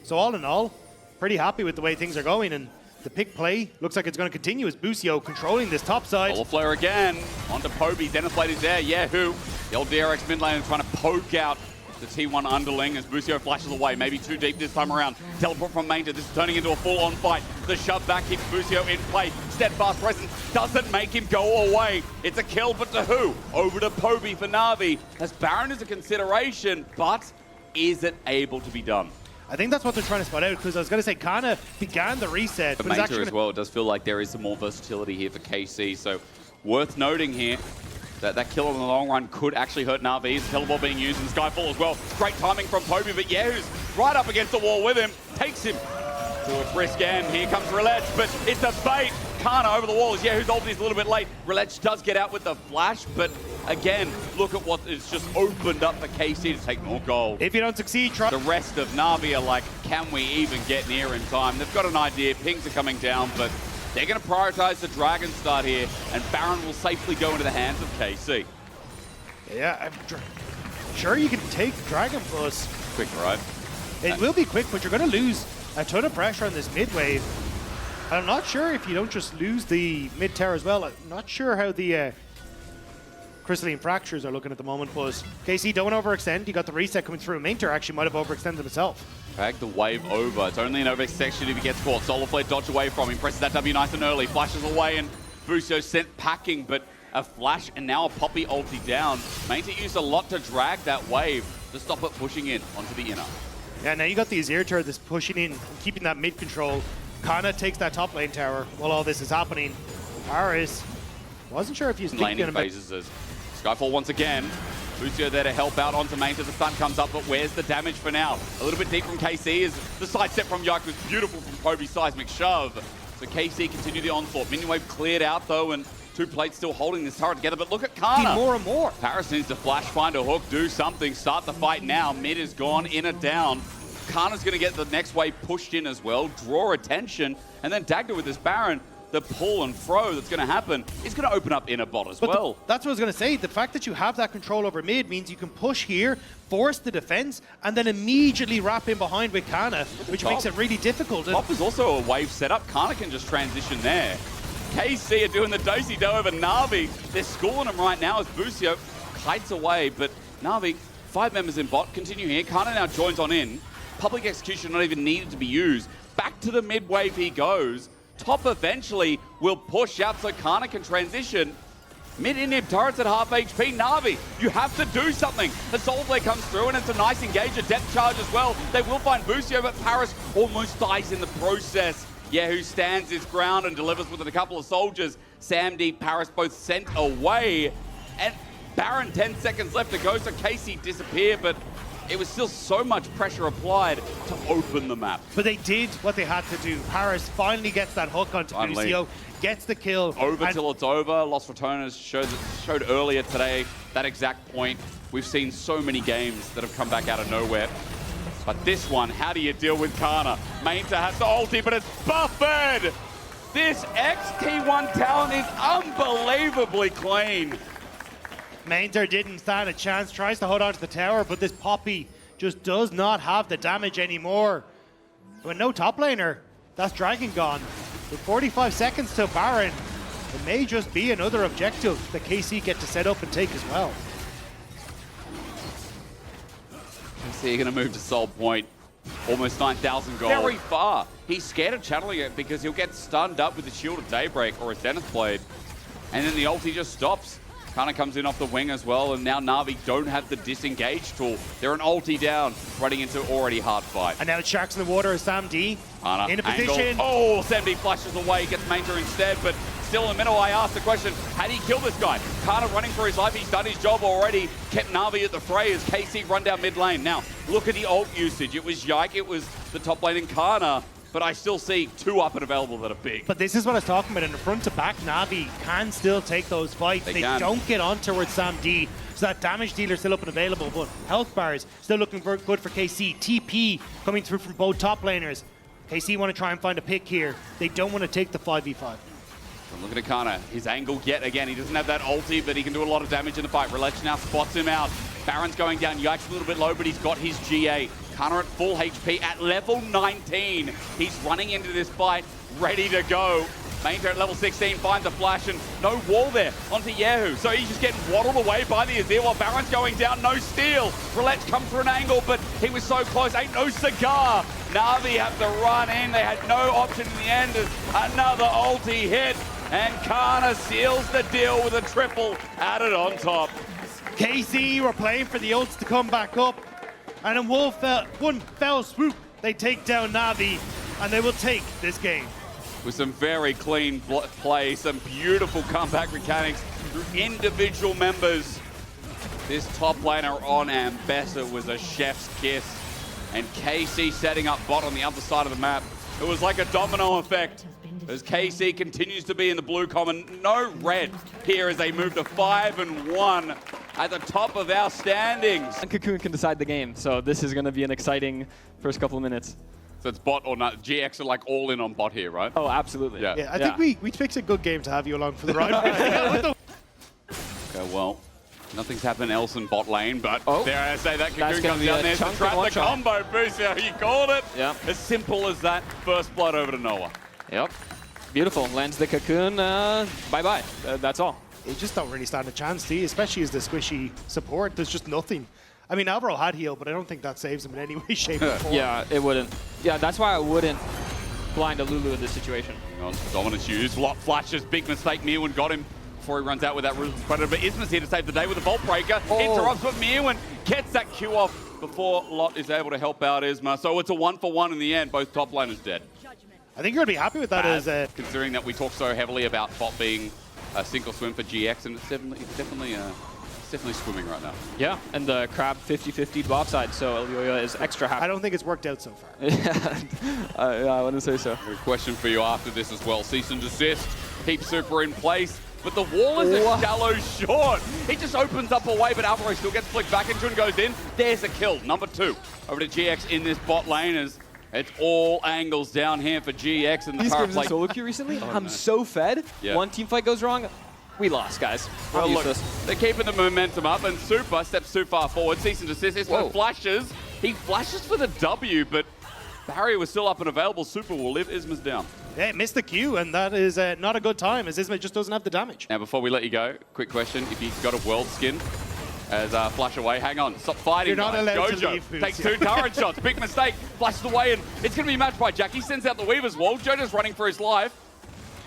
So all in all, pretty happy with the way things are going, and the pick play looks like it's going to continue as Busio controlling this top side. Polar Flare again, onto Poby, Dennis Blade is there, Yahoo! The old DRX mid lane trying to poke out the T1 underling as Busio flashes away, maybe too deep this time around. Teleport from Mainta, this is turning into a full-on fight. The shove back keeps Busio in play. Steadfast presence doesn't make him go away. It's a kill, but to who? Over to Poby for Na'Vi. As Baron is a consideration, but is it able to be done? I think that's what they're trying to spot out, because I was going to say Kana began the reset. For Mainta as well, it does feel like there is some more versatility here for KC, so worth noting here that kill in the long run could actually hurt Na'Vi. Teleport being used in Skyfall as well. Great timing from Poby, but Yahoo's right up against the wall with him. Takes him to a frisk end. Here comes Relech, but it's a bait. Kana over the wall as Yahoo's ulti is a little bit late. Relech does get out with the flash, but again, look at what is just opened up for KC to take more gold. If you don't succeed, try. The rest of Na'Vi are like, can we even get near in time? They've got an idea. Pings are coming down, but they're going to prioritize the Dragon start here, and Baron will safely go into the hands of KC. Yeah, I'm sure you can take Dragon Plus. Quick, right? It will be quick, but you're going to lose a ton of pressure on this mid wave. I'm not sure if you don't just lose the mid tower as well. I'm not sure how the crystalline fractures are looking at the moment, but KC, don't overextend. You got the reset coming through. Mainter actually might have overextended himself. Drag the wave over. It's only an overextension if he gets caught. OPLoLReplay dodge away from him. Presses that W nice and early. Flashes away, and Busio sent packing, but a flash and now a Poppy ulti down. Mainta used a lot to drag that wave to stop it pushing in onto the inner. Yeah, now you got the Azir turret that's pushing in and keeping that mid control. Kana takes that top lane tower while all this is happening. Paris wasn't sure if he's laning phases as Skyfall once again. Busio there to help out onto Mainta. The stun comes up, but where's the damage for now? A little bit deep from KC as the side step from Yike was beautiful from Poby's seismic shove. So KC continue the onslaught. Minion wave cleared out though, and two plates still holding this turret together, but look at Kana. More and more. Paris needs to flash, find a hook, do something, start the fight now. Mid is gone, inner down. Kana's going to get the next wave pushed in as well, draw attention, and then Dagda with this Baron, the pull and throw that's going to happen is going to open up inner bot as well. That's what I was going to say. The fact that you have that control over mid means you can push here, force the defense, and then immediately wrap in behind with Kana, which makes it really difficult. Top is also a wave setup. Kana can just transition there. KC are doing the do-si-do over Na'Vi. They're schooling him right now as Busio kites away, but Na'Vi, 5 members in bot, continue here. Kana now joins on in. Public execution not even needed to be used. Back to the mid wave he goes. Top eventually will push out so Kana can transition. Mid-inhib turrets at half HP. Na'Vi, you have to do something. The OPLoLReplay comes through and it's a nice engage, a depth charge as well. They will find Busio, but Paris almost dies in the process. Yahoo stands his ground and delivers with a couple of soldiers. Sam D, Paris both sent away. And Baron 10 seconds left to go, so KC disappear, but it was still so much pressure applied to open the map. But they did what they had to do. Paris finally gets that hook onto Busio, gets the kill. Over till it's over. Lost Returns showed earlier today that exact point. We've seen so many games that have come back out of nowhere. But this one, how do you deal with Kana? Mainta has the ulti, but it's buffered! This XT1 talent is unbelievably clean. Mainter didn't stand a chance, tries to hold on to the tower, but this Poppy just does not have the damage anymore. With no top laner, that's Dragon gone. With 45 seconds till Baron, it may just be another objective that KC get to set up and take as well. So you're going to move to Soul Point. Almost 9,000 gold. Very far. He's scared of channeling it because he'll get stunned up with the Shield of Daybreak or a Zenith Blade. And then the ulti just stops. Kana comes in off the wing as well, and now Na'Vi don't have the disengage tool. They're an ulti down, running into already hard fight. And now it's Sharks in the water as Sam D Kana, in a position. Angle. Oh, Sam D flashes away, gets Mainter instead, but still in the middle. I asked the question, how do you kill this guy? Kana running for his life, he's done his job already. Kept Na'Vi at the fray as KC run down mid lane. Now, look at the ult usage. It was Yike, it was the top lane in Kana. But I still see 2 up and available that are big. But this is what I was talking about. In the front to back, Na'Vi can still take those fights. They don't get on towards Sam D. So that damage dealer still up and available, but health bars still looking good for KC. TP coming through from both top laners. KC want to try and find a pick here. They don't want to take the 5v5. I'm looking at Kana. His angle yet again. He doesn't have that ulti, but he can do a lot of damage in the fight. Relech now spots him out. Baron's going down. Yike's a little bit low, but he's got his GA. Kana at full HP at level 19. He's running into this fight, ready to go. Mainter at level 16 finds a flash and no wall there onto Yehu. So he's just getting waddled away by the Azir while Baron's going down. No steal. Relech comes for an angle, but he was so close. Ain't no cigar. Na'Vi have to run in. They had no option in the end as another ulti hit. And Kana seals the deal with a triple added on top. KC were playing for the ults to come back up. And in one fell swoop, they take down Na'Vi, and they will take this game. With some very clean play, some beautiful comeback mechanics through individual members. This top laner on Ambessa was a chef's kiss. And KC setting up bot on the other side of the map. It was like a domino effect as KC continues to be in the blue common. No red here as they move to 5-1 at the top of our standings. And Cocoon can decide the game, so this is going to be an exciting first couple of minutes. So it's bot or not? GX are like all in on bot here, right? Oh, absolutely. Yeah, I think we fixed a good game to have you along for the ride. Okay, well, nothing's happened else in bot lane, but dare I say that Cocoon comes be down a there to chunk trap of one the combo boost. You called it. Yeah. As simple as that. First blood over to Noah. Yep. Beautiful. Lands the Cocoon. Bye-bye. That's all. They just don't really stand a chance, do you? Especially as the squishy support. There's just nothing. I mean, Alvaro had heal, but I don't think that saves him in any way, shape, or form. Yeah, it wouldn't. Yeah, that's why I wouldn't blind a Lulu in this situation. Dominance used. Lot flashes. Big mistake. Mirwin got him before he runs out with that Ruthless Predator. But Isma's here to save the day with a Vault Breaker. Interrupts, but Mirwin gets that Q off before Lot is able to help out Isma. So it's a 1-for-1 in the end. Both top laners dead. I think you're going to be happy with that as considering that we talk so heavily about bot being a sink or swim for GX, and it's definitely swimming right now. Yeah, and the Crab 50-50 bot side, so Elioya is extra happy. I don't think it's worked out so far. Yeah, I wouldn't say so. A question for you after this as well. Cease and desist. Keep Super in place. But the wall is a shallow short. He just opens up away, but Alvaro still gets flicked back into and goes in. There's a kill. Number 2 over to GX in this bot lane as it's all angles down here for GX and the power play. Solo queue recently. I'm so fed. Yeah. One team fight goes wrong, we lost, guys. Well, look, they're keeping the momentum up, and Super steps too far forward. Cease and desist. Isma flashes. He flashes for the W, but barrier was still up and available. Super will live. Isma's down. Yeah, missed the Q, and that is not a good time, as Isma just doesn't have the damage. Now, before we let you go, quick question. If you've got a world skin, as flash away, hang on, stop fighting. You're not allowed Jojo to leave, Boots. takes 2 turret shots, big mistake, flashes away, and it's going to be matched by Jack. He sends out the Weaver's Wall. Jojo's running for his life,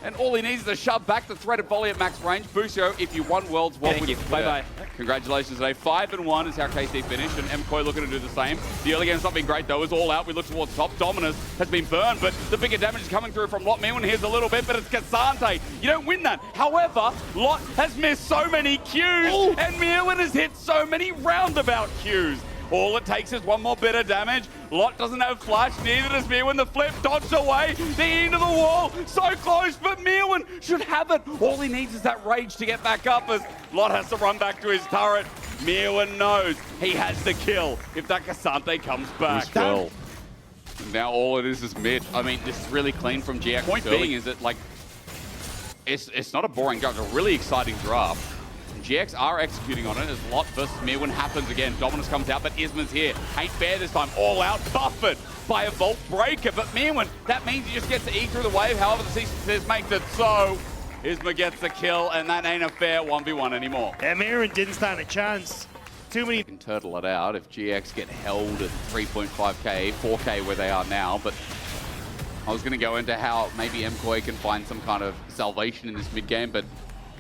and all he needs is a shove back the threaded volley at max range. Busio, if you won Worlds, what would you? Bye-bye. Congratulations today. 5-1 is how KC finished, and MKOI looking to do the same. The early game's not been great, though. It's all out. We look towards top. Dominus has been burned, but the bigger damage is coming through from Lot. Mirwin here's a little bit, but it's Cassante. You don't win that. However, Lot has missed so many Qs, and Mirwin has hit so many roundabout Qs. All it takes is one more bit of damage. Lot doesn't have flash, neither does Mirwin. The flip dodged away, the end of the wall, so close, but Mirwin should have it. All he needs is that rage to get back up as Lot has to run back to his turret. Mirwin knows he has the kill if that Cassante comes back. Now all it is mid. I mean, this is really clean from GX. Point being is that, like, it's not a boring draft, it's a really exciting draft. GX are executing on it as Lot versus Mirwin happens again. Dominus comes out, but Isma's here. Ain't fair this time. All out, buffered by a Vault Breaker. But Mirwin, that means he just gets to eat through the wave. However, the CC makes it so. Isma gets the kill, and that ain't a fair 1v1 anymore. Yeah, Mirwin didn't stand a chance. Too many. Can turtle it out if GX get held at 3.5k, 4k where they are now, but I was going to go into how maybe MKOI can find some kind of salvation in this mid game, but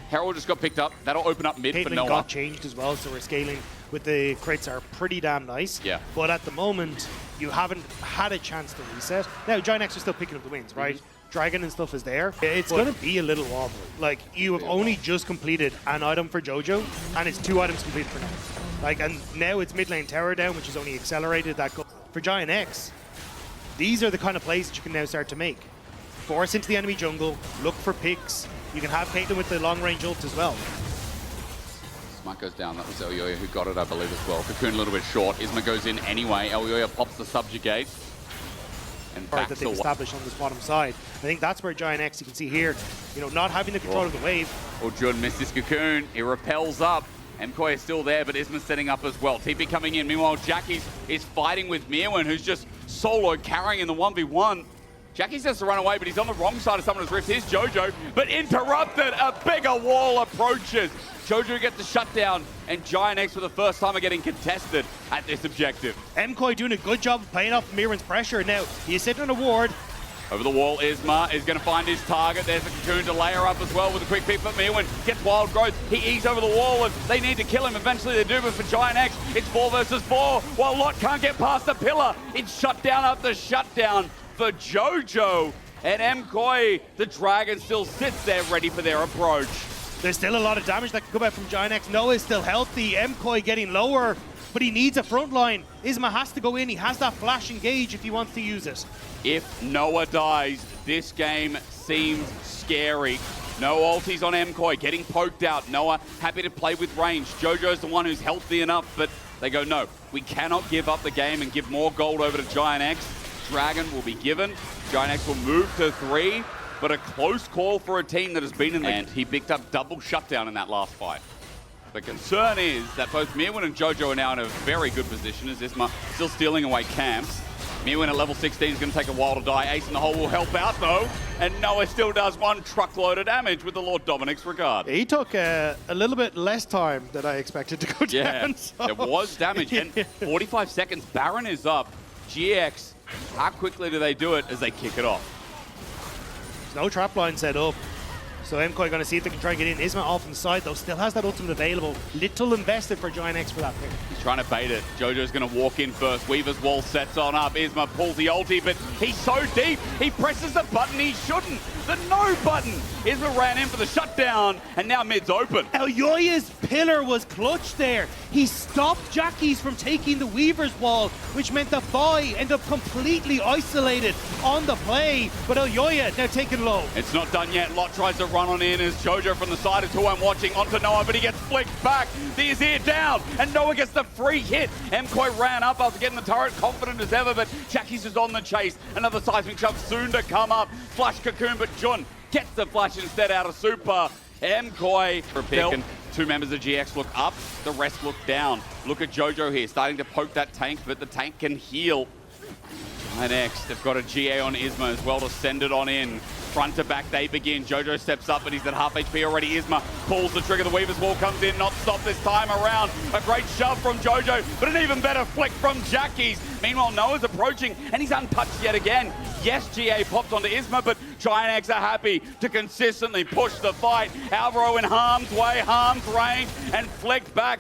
Herald just got picked up. That'll open up mid for Caitlyn Noah. got changed as well, so we're scaling with the crits are pretty damn nice. Yeah. But at the moment, you haven't had a chance to reset. Now, GiantX are still picking up the wins, right? Dragon and stuff is there. It's going to be a little wobbly. Like, you have only just completed an item for JoJo, and it's 2 items completed for now. Like, and now it's mid lane tower down, which has only accelerated that goal. For GiantX, these are the kind of plays that you can now start to make. Force into the enemy jungle, look for picks. You can have Caitlyn with the long range ult as well. Smite goes down. That was Elyoya who got it, I believe, as well. Cocoon a little bit short. Isma goes in anyway. Elyoya pops the subjugate. And Part back that to they've established on this bottom side. I think that's where GiantX, you can see here, you know, not having the control of the wave. Oh, Jun missed this Cocoon. He repels up. MKOI is still there, but Isma's setting up as well. TP coming in. Meanwhile, Jackie is fighting with Mirwin, who's just solo carrying in the 1v1. Jackie says to run away, but he's on the wrong side of Summoner's Rift. Here's JoJo, but interrupted. A bigger wall approaches. JoJo gets the shutdown, and GiantX for the first time are getting contested at this objective. MKOI doing a good job of playing off Mirwin's pressure. Now, he's sitting on a ward. Over the wall, Isma is going to find his target. There's a Cocoon to layer up as well with a quick pick, but Mirwin gets wild growth. He eats over the wall, and they need to kill him. Eventually they do, but for GiantX, it's 4 versus 4. While Lot can't get past the pillar, it's shutdown after shutdown for JoJo. And MKOI, the Dragon, still sits there ready for their approach. There's still a lot of damage that can come out from GiantX. Noah is still healthy. MKOI getting lower, but he needs a front line. Isma has to go in. He has that flash engage if he wants to use it. If Noah dies, this game seems scary. No ultis on MKOI, getting poked out. Noah happy to play with range. JoJo's the one who's healthy enough, but they go, no, we cannot give up the game and give more gold over to GiantX. Dragon will be given. GiantX will move to 3, but a close call for a team that has been in the... And he picked up double shutdown in that last fight. The concern is that both Mirwin and JoJo are now in a very good position as Isma still stealing away camps. Mirwin at level 16 is going to take a while to die. Ace in the hole will help out though. And Noah still does 1 truckload of damage with the Lord Dominic's regard. He took a little bit less time than I expected to go down. Yeah, there was damage. And 45 seconds, Baron is up. GX, how quickly do they do it as they kick it off? There's no trap line set up. So MKOI going to see if they can try and get in. Isma off on the side, though, still has that ultimate available. Little invested for GiantX for that pick. He's trying to bait it. JoJo's going to walk in first. Weaver's wall sets on up. Isma pulls the ulti, but he's so deep. He presses the button he shouldn't. The no button. Isma ran in for the shutdown, and now mid's open. Elyoya's pillar was clutch there. He stopped Jackie's from taking the Weaver's wall, which meant the Boy ended up completely isolated on the play. But Elyoya now taken low. It's not done yet. Lot tries to run on in as JoJo from the side is who I'm watching onto Noah, but he gets flicked back. The Azir down, and Noah gets the free hit. MKOI ran up after getting the turret, confident as ever, but Jackie's is on the chase. Another seismic shove soon to come up. Flash Cocoon, but Jun gets the flash instead out of Super. MKOI for a pick, and 2 members of GX look up, the rest look down. Look at JoJo here, starting to poke that tank, but the tank can heal. GiantX, they've got a GA on Isma as well to send it on in. Front to back, they begin. JoJo steps up, but he's at half HP already. Isma pulls the trigger. The Weaver's wall comes in, not stopped this time around. A great shove from JoJo, but an even better flick from Jackie's. Meanwhile, Noah's approaching, and he's untouched yet again. Yes, GA popped onto Isma, but GiantX are happy to consistently push the fight. Alvaro in harm's way, harm's range, and flicked back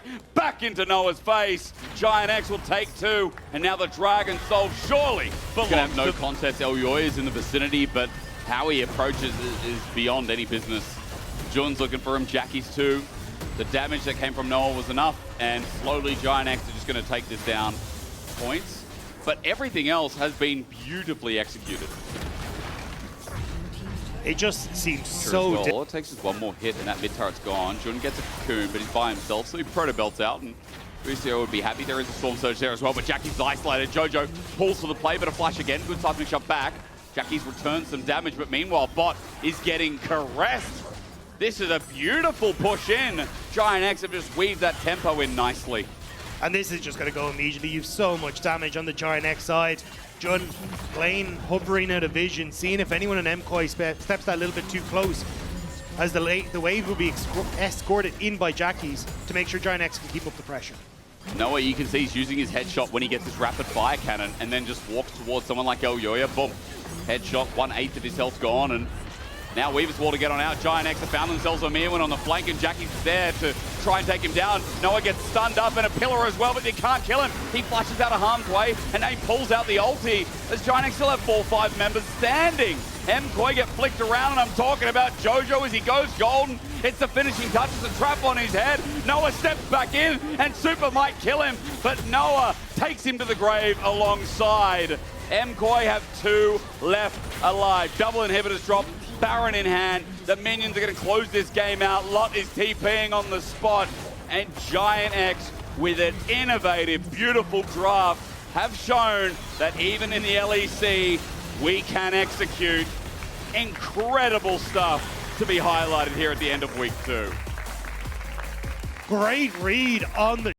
into Noah's face. GiantX will take 2, and now the Dragon Soul surely belongs to... Have no contest. Elyoya is in the vicinity, but how he approaches is beyond any business. Jun's looking for him, Jackie's too. The damage that came from Noah was enough, and slowly GiantX are just going to take this down. Points. But everything else has been beautifully executed. It just seems so... All it takes is 1 more hit and that mid turret's gone. Jun gets a Cocoon, but he's by himself, so he proto belts out, and Lucio would be happy. There is a Storm Surge there as well, but Jackie's isolated. JoJo pulls for the play, but a flash again. Good seismic shot back. Jackie's returned some damage, but meanwhile, Bot is getting caressed. This is a beautiful push in. GiantX have just weaved that tempo in nicely. And this is just going to go immediately. You've so much damage on the GiantX side. Jun playing, hovering out of vision, seeing if anyone in MKOI steps that a little bit too close, as the wave will be escorted in by Jackies to make sure GiantX can keep up the pressure. Noah, you can see he's using his headshot when he gets his rapid fire cannon and then just walks towards someone like Elyoya. Boom. Headshot, 1/8 of his health gone, and now Weaver's Wall to get on out. GiantX have found themselves a Mirwin on the flank, and Jackie's there to try and take him down. Noah gets stunned up and a pillar as well, but they can't kill him. He flashes out of harm's way, and now he pulls out the ulti, as GiantX still have 4 or 5 members standing. MKOI get flicked around, and I'm talking about Jojo as he goes golden. It's the finishing touch, it's a trap on his head. Noah steps back in, and Super might kill him, but Noah takes him to the grave alongside. MKOI have 2 left alive. Double inhibitors drop, Baron in hand. The minions are going to close this game out. Lot is TPing on the spot, and GiantX, with an innovative, beautiful draft, have shown that even in the LEC, we can execute. Incredible stuff to be highlighted here at the end of week 2. Great read on the